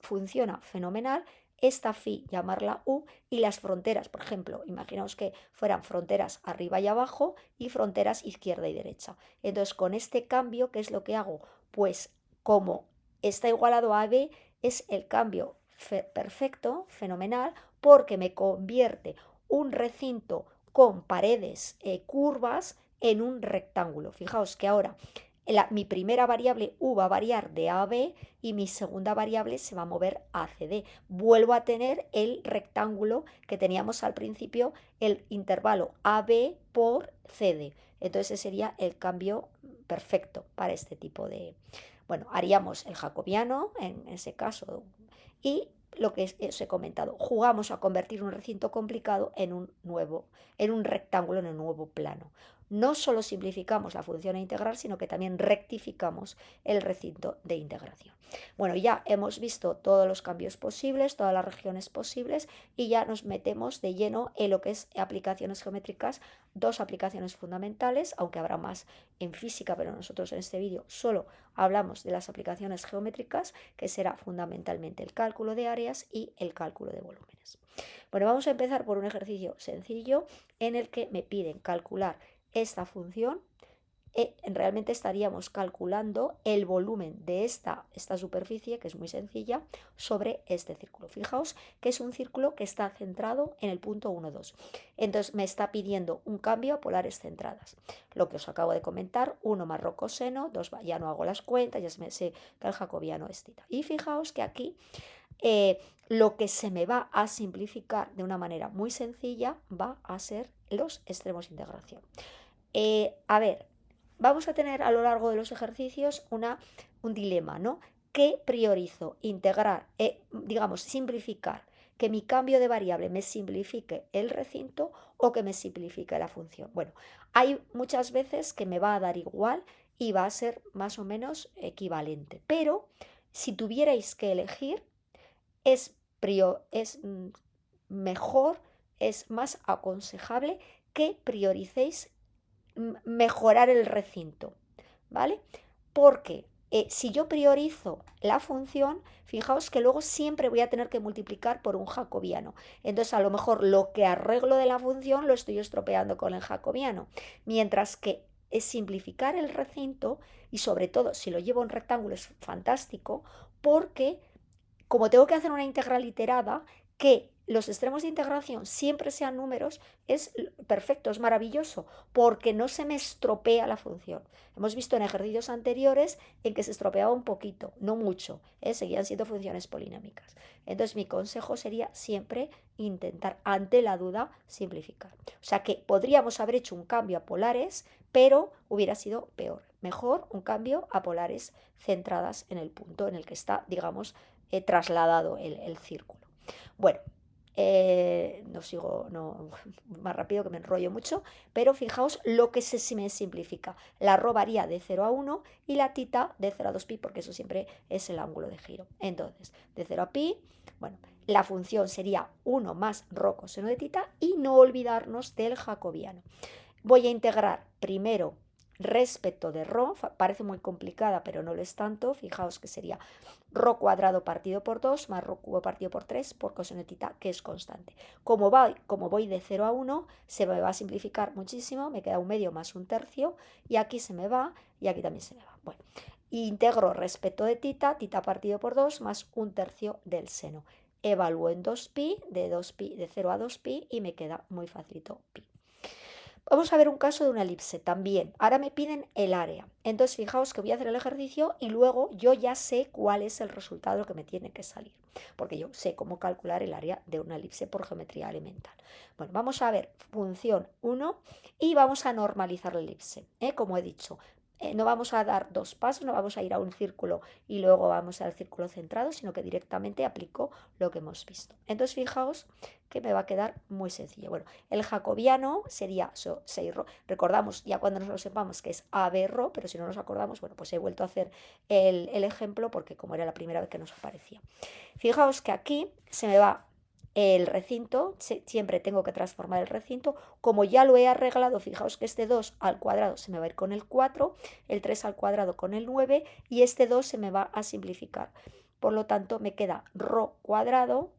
A: funciona fenomenal esta phi llamarla u y las fronteras, por ejemplo, imaginaos que fueran fronteras arriba y abajo y fronteras izquierda y derecha. Entonces, con este cambio, ¿qué es lo que hago? Pues como está igualado a b, es el cambio perfecto, fenomenal, porque me convierte un recinto con paredes curvas en un rectángulo. Fijaos que ahora mi primera variable u va a variar de a a b y mi segunda variable se va a mover a cd. Vuelvo a tener el rectángulo que teníamos al principio, el intervalo ab por cd. Entonces ese sería el cambio perfecto para este tipo de... Bueno, haríamos el jacobiano en ese caso y lo que os he comentado, jugamos a convertir un recinto complicado en un rectángulo, en un nuevo plano. no solo simplificamos la función a integrar, sino que también rectificamos el recinto de integración. Bueno, ya hemos visto todos los cambios posibles, todas las regiones posibles, y ya nos metemos de lleno en lo que es aplicaciones geométricas, dos aplicaciones fundamentales, aunque habrá más en física, pero nosotros en este vídeo solo hablamos de las aplicaciones geométricas, que será fundamentalmente el cálculo de áreas y el cálculo de volúmenes. Bueno, vamos a empezar por un ejercicio sencillo en el que me piden calcular esta función. Realmente estaríamos calculando el volumen de esta superficie, que es muy sencilla, sobre este círculo. Fijaos que es un círculo que está centrado en el punto 1, 2. Entonces me está pidiendo un cambio a polares centradas. Lo que os acabo de comentar, 1 más rho coseno, 2, ya no hago las cuentas, ya sé que el jacobiano es θ. Y fijaos que aquí lo que se me va a simplificar de una manera muy sencilla va a ser los extremos de integración. A ver, vamos a tener a lo largo de los ejercicios un dilema, ¿no? ¿Qué priorizo? Integrar, digamos, simplificar, que mi cambio de variable me simplifique el recinto o que me simplifique la función. Bueno, hay muchas veces que me va a dar igual y va a ser más o menos equivalente, pero si tuvierais que elegir, es mejor, es más aconsejable que prioricéis mejorar el recinto, ¿vale? Porque si yo priorizo la función, fijaos que luego siempre voy a tener que multiplicar por un jacobiano. Entonces, a lo mejor lo que arreglo de la función lo estoy estropeando con el jacobiano. Mientras que es simplificar el recinto, y sobre todo si lo llevo en rectángulo es fantástico, porque como tengo que hacer una integral iterada, que los extremos de integración siempre sean números, es perfecto, es maravilloso, porque no se me estropea la función. Hemos visto en ejercicios anteriores en que se estropeaba un poquito, no mucho, seguían siendo funciones polinómicas. Entonces mi consejo sería siempre intentar, ante la duda, simplificar. O sea que podríamos haber hecho un cambio a polares, pero hubiera sido peor. Mejor un cambio a polares centradas en el punto en el que está, digamos, trasladado el círculo. Bueno, no sigo más rápido, que me enrollo mucho, pero fijaos lo que se me simplifica. La rho varía de 0 a 1 y la tita de 0 a 2pi, porque eso siempre es el ángulo de giro. Entonces, de 0 a pi, bueno, la función sería 1 más rho coseno de tita, y no olvidarnos del jacobiano. Voy a integrar primero respecto de rho, parece muy complicada, pero no lo es tanto. Fijaos que sería rho cuadrado partido por 2 más rho cubo partido por 3 por coseno de tita, que es constante. Como voy de 0 a 1, se me va a simplificar muchísimo, me queda un medio más un tercio, y aquí se me va, y aquí también se me va. Bueno, integro respecto de tita, tita partido por 2 más un tercio del seno. Evalúo en 2pi, de 0 a 2pi, y me queda muy facilito pi. Vamos a ver un caso de una elipse también. Ahora me piden el área. Entonces, fijaos que voy a hacer el ejercicio y luego yo ya sé cuál es el resultado que me tiene que salir, porque yo sé cómo calcular el área de una elipse por geometría elemental. Bueno, vamos a ver función 1 y vamos a normalizar la elipse. Como he dicho, no vamos a dar dos pasos, no vamos a ir a un círculo y luego vamos al círculo centrado, sino que directamente aplico lo que hemos visto. Entonces, fijaos que me va a quedar muy sencillo. Bueno, el jacobiano sería 6 rho. Recordamos, ya cuando nos lo sepamos, que es AB rho, pero si no nos acordamos, bueno, pues he vuelto a hacer el ejemplo porque como era la primera vez que nos aparecía. Fijaos que aquí se me va el recinto, siempre tengo que transformar el recinto. Como ya lo he arreglado, fijaos que este 2 al cuadrado se me va a ir con el 4, el 3 al cuadrado con el 9, y este 2 se me va a simplificar. Por lo tanto, me queda rho cuadrado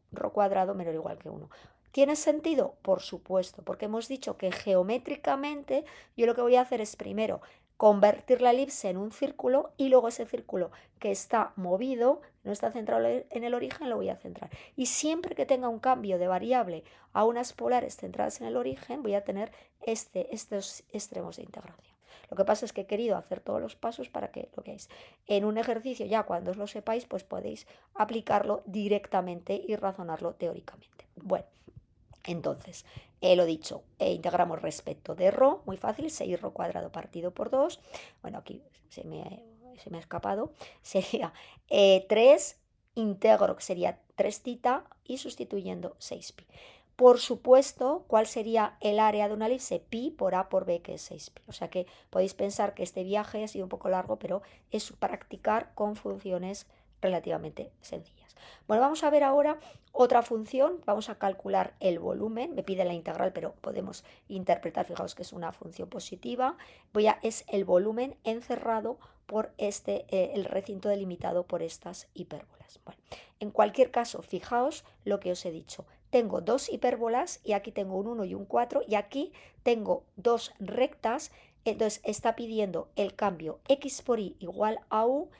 A: menor o igual que 1. ¿Tiene sentido? Por supuesto, porque hemos dicho que geométricamente yo lo que voy a hacer es primero convertir la elipse en un círculo, y luego ese círculo que está movido, no está centrado en el origen, lo voy a centrar. Y siempre que tenga un cambio de variable a unas polares centradas en el origen, voy a tener estos extremos de integración. Lo que pasa es que he querido hacer todos los pasos para que lo veáis. En un ejercicio, ya cuando os lo sepáis, pues podéis aplicarlo directamente y razonarlo teóricamente. Bueno, entonces, lo dicho, integramos respecto de rho, muy fácil, 6 rho cuadrado partido por 2. Bueno, aquí se me ha escapado. Sería 3 integro, que sería 3 tita, y sustituyendo 6pi. Por supuesto, ¿cuál sería el área de una elipse? Pi por A por B, que es 6pi. O sea que podéis pensar que este viaje ha sido un poco largo, pero es practicar con funciones relativamente sencillas. Bueno, vamos a ver ahora otra función. Vamos a calcular el volumen. Me pide la integral, pero podemos interpretar, fijaos que es una función positiva. Es el volumen encerrado por el recinto delimitado por estas hipérbolas. Bueno, en cualquier caso, fijaos lo que os he dicho. Tengo dos hipérbolas y aquí tengo un 1 y un 4 y aquí tengo dos rectas. Entonces está pidiendo el cambio x por y igual a u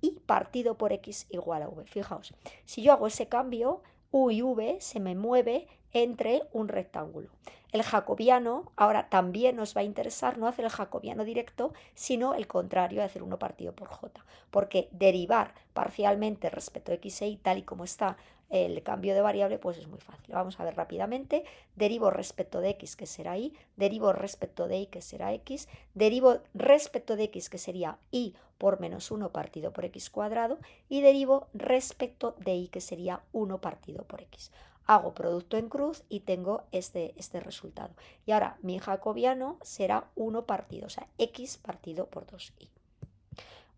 A: y partido por x igual a v. Fijaos, si yo hago ese cambio, u y v se me mueve entre un rectángulo. El jacobiano ahora también nos va a interesar no hacer el jacobiano directo, sino el contrario, hacer 1 partido por j, porque derivar parcialmente respecto a x e y tal y como está el cambio de variable, pues es muy fácil. Vamos a ver rápidamente. Derivo respecto de x, que será y, derivo respecto de y, que será x, derivo respecto de x, que sería y por menos 1 partido por x cuadrado, y derivo respecto de y, que sería 1 partido por x. Hago producto en cruz y tengo este resultado. Y ahora mi jacobiano será 1 partido, o sea, x partido por 2y.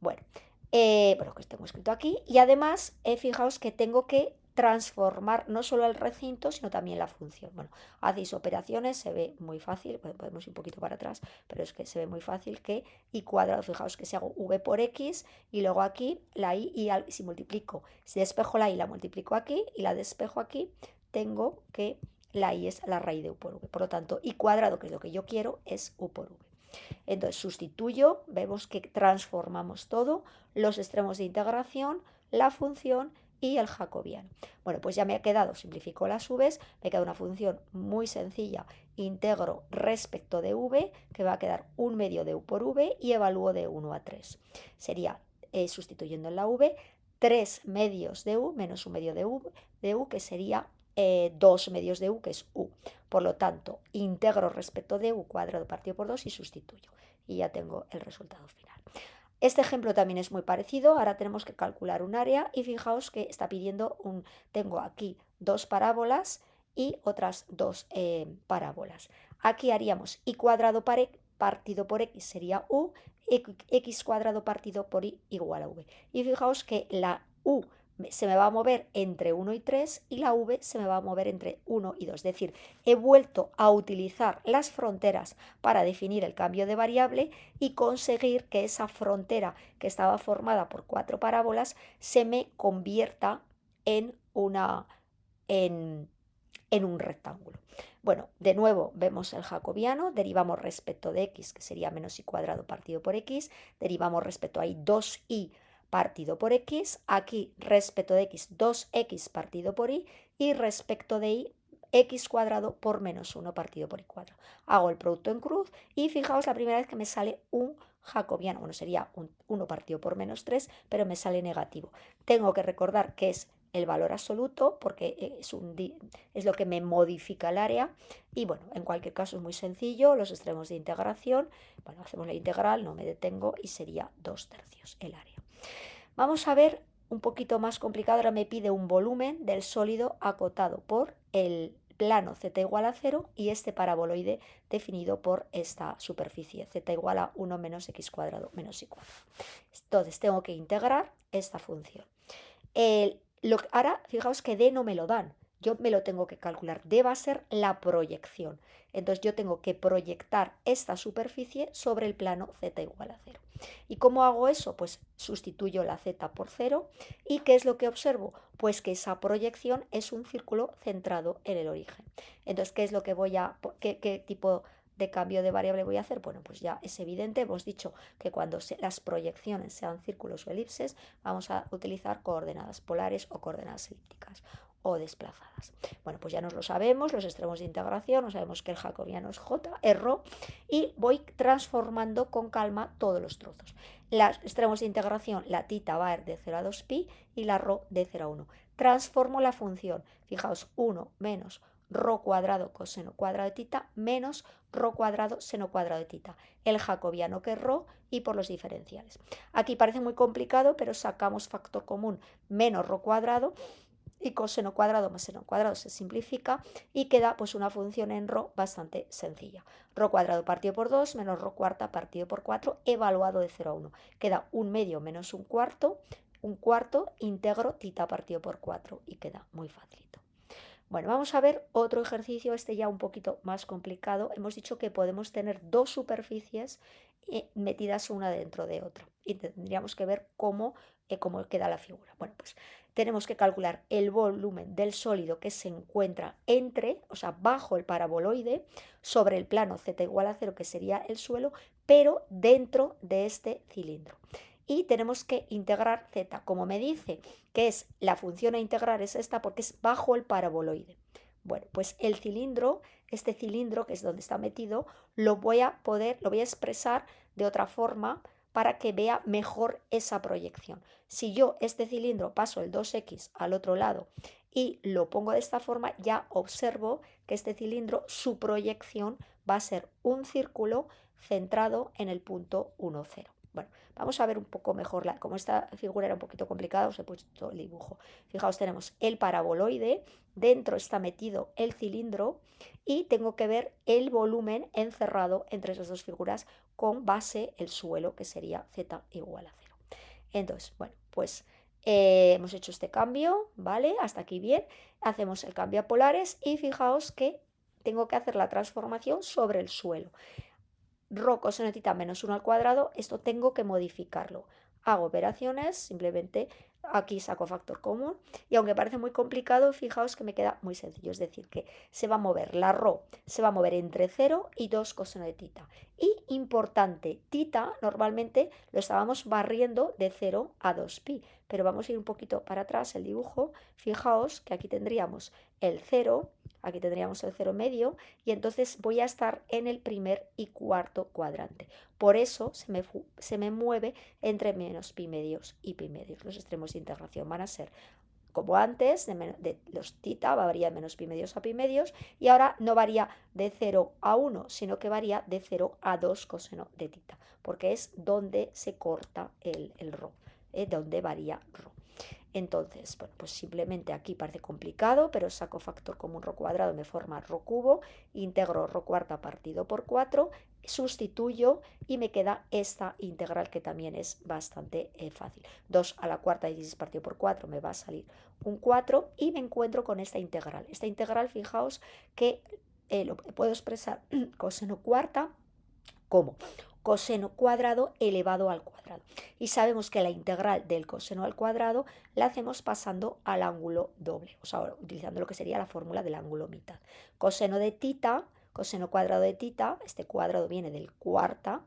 A: Bueno, que tengo escrito aquí. Y además, fijaos que tengo que transformar no solo el recinto, sino también la función. Bueno, hacéis operaciones, se ve muy fácil, podemos ir un poquito para atrás, pero es que se ve muy fácil que y cuadrado, fijaos que si hago v por x y luego aquí la y, si multiplico, si despejo la y la multiplico aquí y la despejo aquí, tengo que la y es la raíz de u por v. Por lo tanto, y cuadrado, que es lo que yo quiero, es u por v. Entonces sustituyo, vemos que transformamos todo, los extremos de integración, la función y el jacobiano. Bueno, pues ya me ha quedado, simplifico las v's, me queda una función muy sencilla, integro respecto de v, que va a quedar 1 medio de u por v y evalúo de 1 a 3. Sería, sustituyendo en la v, 3 medios de u menos 1 medio de u, que sería 2 medios de u, que es u. Por lo tanto, integro respecto de u cuadrado partido por 2 y sustituyo. Y ya tengo el resultado final. Este ejemplo también es muy parecido. Ahora tenemos que calcular un área y fijaos que está pidiendo tengo aquí dos parábolas y otras dos parábolas. Aquí haríamos y cuadrado partido por x sería u, x cuadrado partido por y igual a v. Y fijaos que la u se me va a mover entre 1 y 3 y la v se me va a mover entre 1 y 2. Es decir, he vuelto a utilizar las fronteras para definir el cambio de variable y conseguir que esa frontera que estaba formada por 4 parábolas se me convierta en un rectángulo. Bueno, de nuevo vemos el jacobiano, derivamos respecto de x, que sería menos y cuadrado partido por x, derivamos respecto a y 2y partido por x, aquí respecto de x 2x partido por y respecto de y x cuadrado por menos 1 partido por y cuadrado. Hago el producto en cruz y fijaos la primera vez que me sale un jacobiano, bueno, sería 1 partido por menos 3, pero me sale negativo. Tengo que recordar que es el valor absoluto porque es lo que me modifica el área y bueno, en cualquier caso es muy sencillo, los extremos de integración, bueno, hacemos la integral, no me detengo y sería 2/3 el área. Vamos a ver un poquito más complicado, ahora me pide un volumen del sólido acotado por el plano z igual a 0 y este paraboloide definido por esta superficie z igual a 1 menos x cuadrado menos y cuadrado. Entonces tengo que integrar esta función. Ahora fijaos que d no me lo dan, yo me lo tengo que calcular, d va a ser la proyección. Entonces yo tengo que proyectar esta superficie sobre el plano z igual a 0. ¿Y cómo hago eso? Pues sustituyo la z por 0 y ¿qué es lo que observo? Pues que esa proyección es un círculo centrado en el origen. Entonces, ¿qué es lo que qué tipo de cambio de variable voy a hacer? Bueno, pues ya es evidente, hemos dicho que cuando las proyecciones sean círculos o elipses, vamos a utilizar coordenadas polares o coordenadas elípticas o desplazadas. Bueno, pues ya nos lo sabemos, los extremos de integración, no sabemos que el jacobiano es j, es rho, y voy transformando con calma todos los trozos. Los extremos de integración, la tita va a ir de 0 a 2pi y la rho de 0 a 1. Transformo la función, fijaos, 1 menos rho cuadrado coseno cuadrado de tita menos rho cuadrado seno cuadrado de tita. El jacobiano que es rho y por los diferenciales. Aquí parece muy complicado, pero sacamos factor común menos rho cuadrado y coseno cuadrado más seno cuadrado se simplifica y queda pues una función en ρ bastante sencilla. Ρ cuadrado partido por 2 menos ρ cuarta partido por 4 evaluado de 0 a 1. Queda 1/2 menos 1/4 íntegro tita partido por 4 y queda muy facilito. Bueno, vamos a ver otro ejercicio, este ya un poquito más complicado. Hemos dicho que podemos tener dos superficies metidas una dentro de otra y tendríamos que ver cómo queda la figura. Bueno, pues tenemos que calcular el volumen del sólido que se encuentra entre, o sea, bajo el paraboloide, sobre el plano z igual a 0, que sería el suelo, pero dentro de este cilindro. Y tenemos que integrar z, como me dice que es la función a integrar es esta porque es bajo el paraboloide. Bueno, pues el cilindro, este cilindro que es donde está metido, lo voy a expresar de otra forma para que vea mejor esa proyección. Si yo este cilindro paso el 2x al otro lado y lo pongo de esta forma, ya observo que este cilindro, su proyección va a ser un círculo centrado en el punto 1, 0. Bueno, vamos a ver un poco mejor, como esta figura era un poquito complicada, os he puesto el dibujo. Fijaos, tenemos el paraboloide, dentro está metido el cilindro y tengo que ver el volumen encerrado entre esas dos figuras con base el suelo, que sería z igual a 0. Entonces, bueno, pues hemos hecho este cambio, ¿vale? Hasta aquí bien. Hacemos el cambio a polares y fijaos que tengo que hacer la transformación sobre el suelo. Rho coseno de θ menos 1 al cuadrado, esto tengo que modificarlo. Hago operaciones, simplemente aquí saco factor común y aunque parece muy complicado, fijaos que me queda muy sencillo, es decir, que se va a mover la ρ, se va a mover entre 0 y 2 coseno de θ. Y importante, θ normalmente lo estábamos barriendo de 0 a 2pi, pero vamos a ir un poquito para atrás el dibujo, fijaos que aquí tendríamos el 0, aquí tendríamos el 0 medio y entonces voy a estar en el primer y cuarto cuadrante. Por eso se me mueve entre menos pi medios y pi medios. Los extremos de integración van a ser como antes, de los θ varía de menos pi medios a pi medios y ahora no varía de 0 a 1, sino que varía de 0 a 2 coseno de θ, porque es donde se corta el ρ, donde varía ρ. Entonces, bueno, pues simplemente aquí parece complicado, pero saco factor común ρ cuadrado, me forma ρ cubo, integro ρ cuarta partido por 4, sustituyo y me queda esta integral que también es bastante fácil. 2 a la cuarta 16 partido por 4 me va a salir un 4 y me encuentro con esta integral. Esta integral, fijaos que lo puedo expresar coseno cuarta como coseno cuadrado elevado al cuadrado. Y sabemos que la integral del coseno al cuadrado la hacemos pasando al ángulo doble, o sea, utilizando lo que sería la fórmula del ángulo mitad. Coseno de θ, coseno cuadrado de θ, este cuadrado viene del cuarta,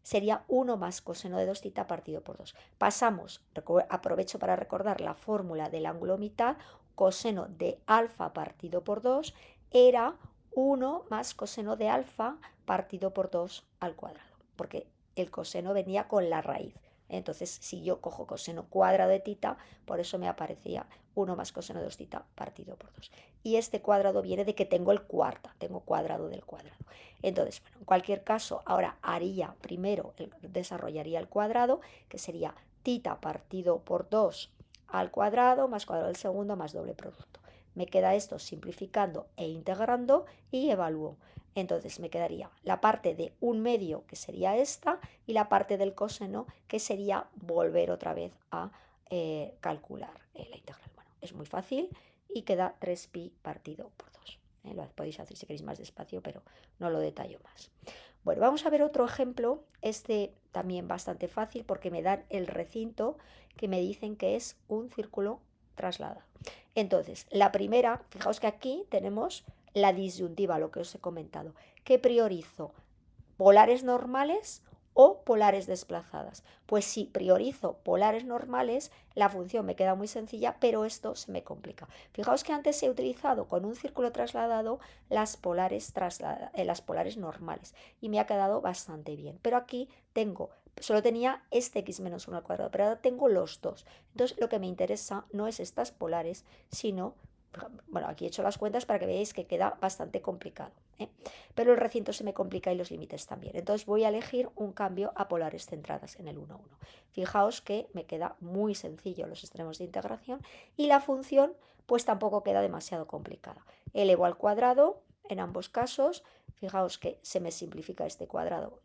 A: sería 1 más coseno de 2θ partido por 2. Pasamos, aprovecho para recordar la fórmula del ángulo mitad, coseno de alfa partido por 2 era 1 más coseno de alfa partido por 2 al cuadrado, porque el coseno venía con la raíz. Entonces, si yo cojo coseno cuadrado de θ, por eso me aparecía 1 más coseno de 2θ partido por 2. Y este cuadrado viene de que tengo el cuarta, tengo cuadrado del cuadrado. Entonces, bueno, en cualquier caso, ahora haría primero, desarrollaría el cuadrado, que sería θ partido por 2 al cuadrado más cuadrado del segundo más doble producto. Me queda esto simplificando e integrando y evalúo. Entonces me quedaría la parte de 1/2, que sería esta, y la parte del coseno, que sería volver otra vez a calcular la integral. Bueno, es muy fácil y queda 3pi partido por 2. Lo podéis hacer si queréis más despacio, pero no lo detallo más. Bueno, vamos a ver otro ejemplo, este también bastante fácil porque me dan el recinto que me dicen que es un círculo trasladado. Entonces, la primera, fijaos que aquí tenemos la disyuntiva, lo que os he comentado. ¿Qué priorizo? ¿Polares normales o polares desplazadas? Pues si priorizo polares normales, la función me queda muy sencilla, pero esto se me complica. Fijaos que antes he utilizado con un círculo trasladado las polares normales y me ha quedado bastante bien. Pero aquí solo tenía este x menos 1 al cuadrado, pero ahora tengo los dos. Entonces lo que me interesa no es estas polares, sino Bueno, aquí he hecho las cuentas para que veáis que queda bastante complicado, ¿eh? Pero el recinto se me complica y los límites también. Entonces voy a elegir un cambio a polares centradas en el 1, 1. Fijaos que me queda muy sencillo los extremos de integración y la función pues tampoco queda demasiado complicada. Elevo al cuadrado en ambos casos. Fijaos que se me simplifica este cuadrado,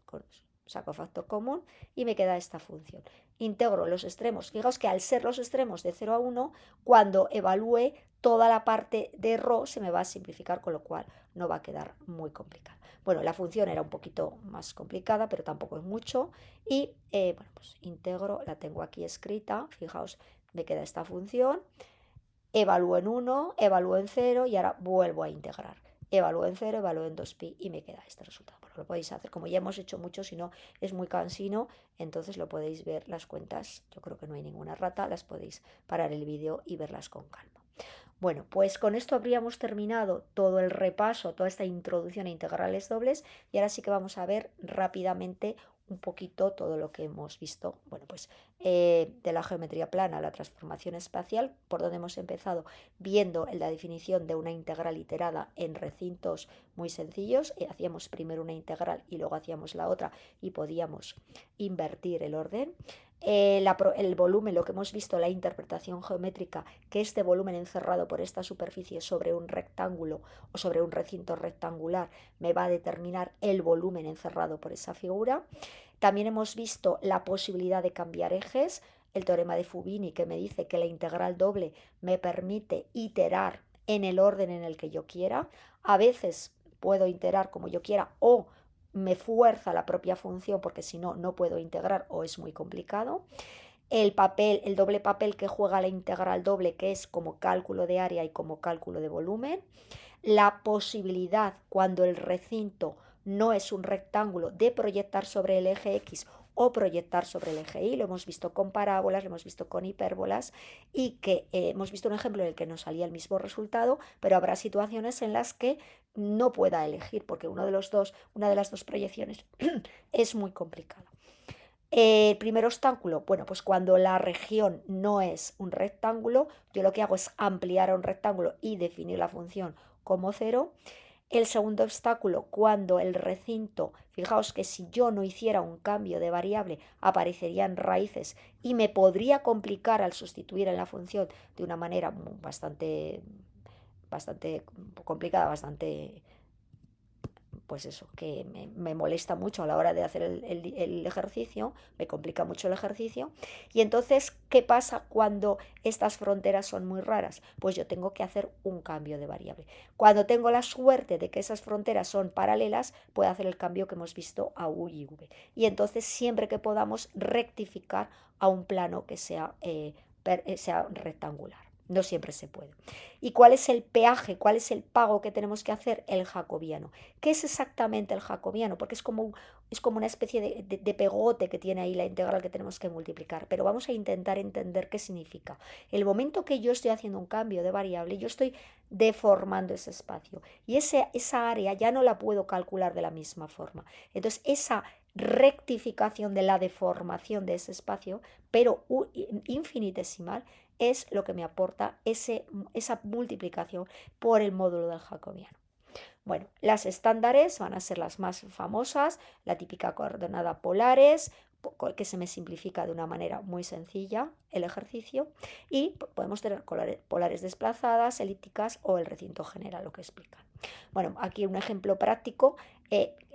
A: saco factor común y me queda esta función. Integro los extremos. Fijaos que al ser los extremos de 0 a 1, cuando evalúe toda la parte de ρ se me va a simplificar, con lo cual no va a quedar muy complicada. Bueno, la función era un poquito más complicada, pero tampoco es mucho. Y bueno, pues integro, la tengo aquí escrita. Fijaos, me queda esta función. Evalúo en 1, evalúo en 0 y ahora vuelvo a integrar. Evalúo en 0, evalúo en 2pi y me queda este resultado. Bueno, lo podéis hacer, como ya hemos hecho mucho, si no es muy cansino, entonces lo podéis ver las cuentas. Yo creo que no hay ninguna rata, las podéis parar el vídeo y verlas con calma. Bueno, pues con esto habríamos terminado todo el repaso, toda esta introducción a integrales dobles y ahora sí que vamos a ver rápidamente un poquito todo lo que hemos visto, bueno, pues de la geometría plana a la transformación espacial, por donde hemos empezado viendo la definición de una integral iterada en recintos muy sencillos. Hacíamos primero una integral y luego hacíamos la otra y podíamos invertir el orden. El volumen, lo que hemos visto, la interpretación geométrica, que este volumen encerrado por esta superficie sobre un rectángulo o sobre un recinto rectangular me va a determinar el volumen encerrado por esa figura. También hemos visto la posibilidad de cambiar ejes, el teorema de Fubini, que me dice que la integral doble me permite iterar en el orden en el que yo quiera. A veces puedo iterar como yo quiera o me fuerza la propia función porque si no, no puedo integrar o es muy complicado. El doble papel que juega la integral doble, que es como cálculo de área y como cálculo de volumen. La posibilidad, cuando el recinto no es un rectángulo, de proyectar sobre el eje X o proyectar sobre el eje Y. Lo hemos visto con parábolas, lo hemos visto con hipérbolas y que hemos visto un ejemplo en el que nos salía el mismo resultado, pero habrá situaciones en las que no pueda elegir porque una de las dos proyecciones es muy complicada. El primer obstáculo, bueno, pues cuando la región no es un rectángulo, yo lo que hago es ampliar a un rectángulo y definir la función como 0. El segundo obstáculo, cuando el recinto, fijaos que si yo no hiciera un cambio de variable, aparecerían raíces y me podría complicar al sustituir en la función de una manera bastante complicada, bastante, pues eso, que me molesta mucho a la hora de hacer el ejercicio, me complica mucho el ejercicio. Y entonces, ¿qué pasa cuando estas fronteras son muy raras? Pues yo tengo que hacer un cambio de variable. Cuando tengo la suerte de que esas fronteras son paralelas, puedo hacer el cambio que hemos visto a U y V. Y entonces, siempre que podamos rectificar a un plano que sea rectangular. No siempre se puede. ¿Y cuál es el peaje? ¿Cuál es el pago que tenemos que hacer? El jacobiano. ¿Qué es exactamente el jacobiano? Porque es como una especie de pegote que tiene ahí la integral que tenemos que multiplicar. Pero vamos a intentar entender qué significa. El momento que yo estoy haciendo un cambio de variable, yo estoy deformando ese espacio. Y esa área ya no la puedo calcular de la misma forma. Entonces, esa rectificación de la deformación de ese espacio, pero infinitesimal, es lo que me aporta esa multiplicación por el módulo del jacobiano. Bueno, las estándares van a ser las más famosas, la típica coordenada polares, que se me simplifica de una manera muy sencilla el ejercicio, y podemos tener polares desplazadas, elípticas o el recinto general, lo que explican. Bueno, aquí un ejemplo práctico,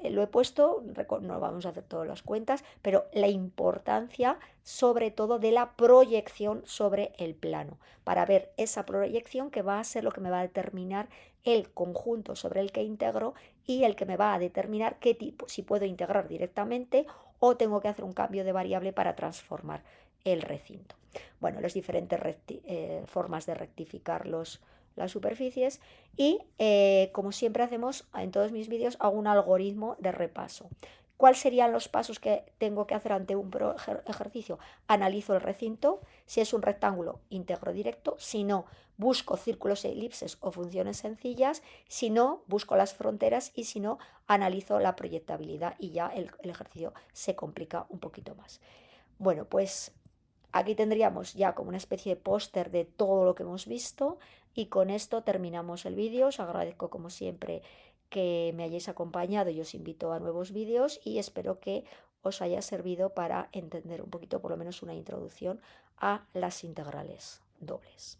A: lo he puesto, no vamos a hacer todas las cuentas, pero la importancia sobre todo de la proyección sobre el plano, para ver esa proyección que va a ser lo que me va a determinar el conjunto sobre el que integro y el que me va a determinar qué tipo, si puedo integrar directamente o tengo que hacer un cambio de variable para transformar el recinto. Bueno, las diferentes formas de rectificar las superficies y como siempre hacemos en todos mis vídeos, hago un algoritmo de repaso. ¿Cuáles serían los pasos que tengo que hacer ante un ejercicio? Analizo el recinto, si es un rectángulo, integro directo, si no, busco círculos, elipses o funciones sencillas, si no, busco las fronteras y si no, analizo la proyectabilidad y ya el ejercicio se complica un poquito más. Bueno, pues Aquí tendríamos ya como una especie de póster de todo lo que hemos visto y con esto terminamos el vídeo. Os agradezco como siempre que me hayáis acompañado y os invito a nuevos vídeos y espero que os haya servido para entender un poquito, por lo menos una introducción a las integrales dobles.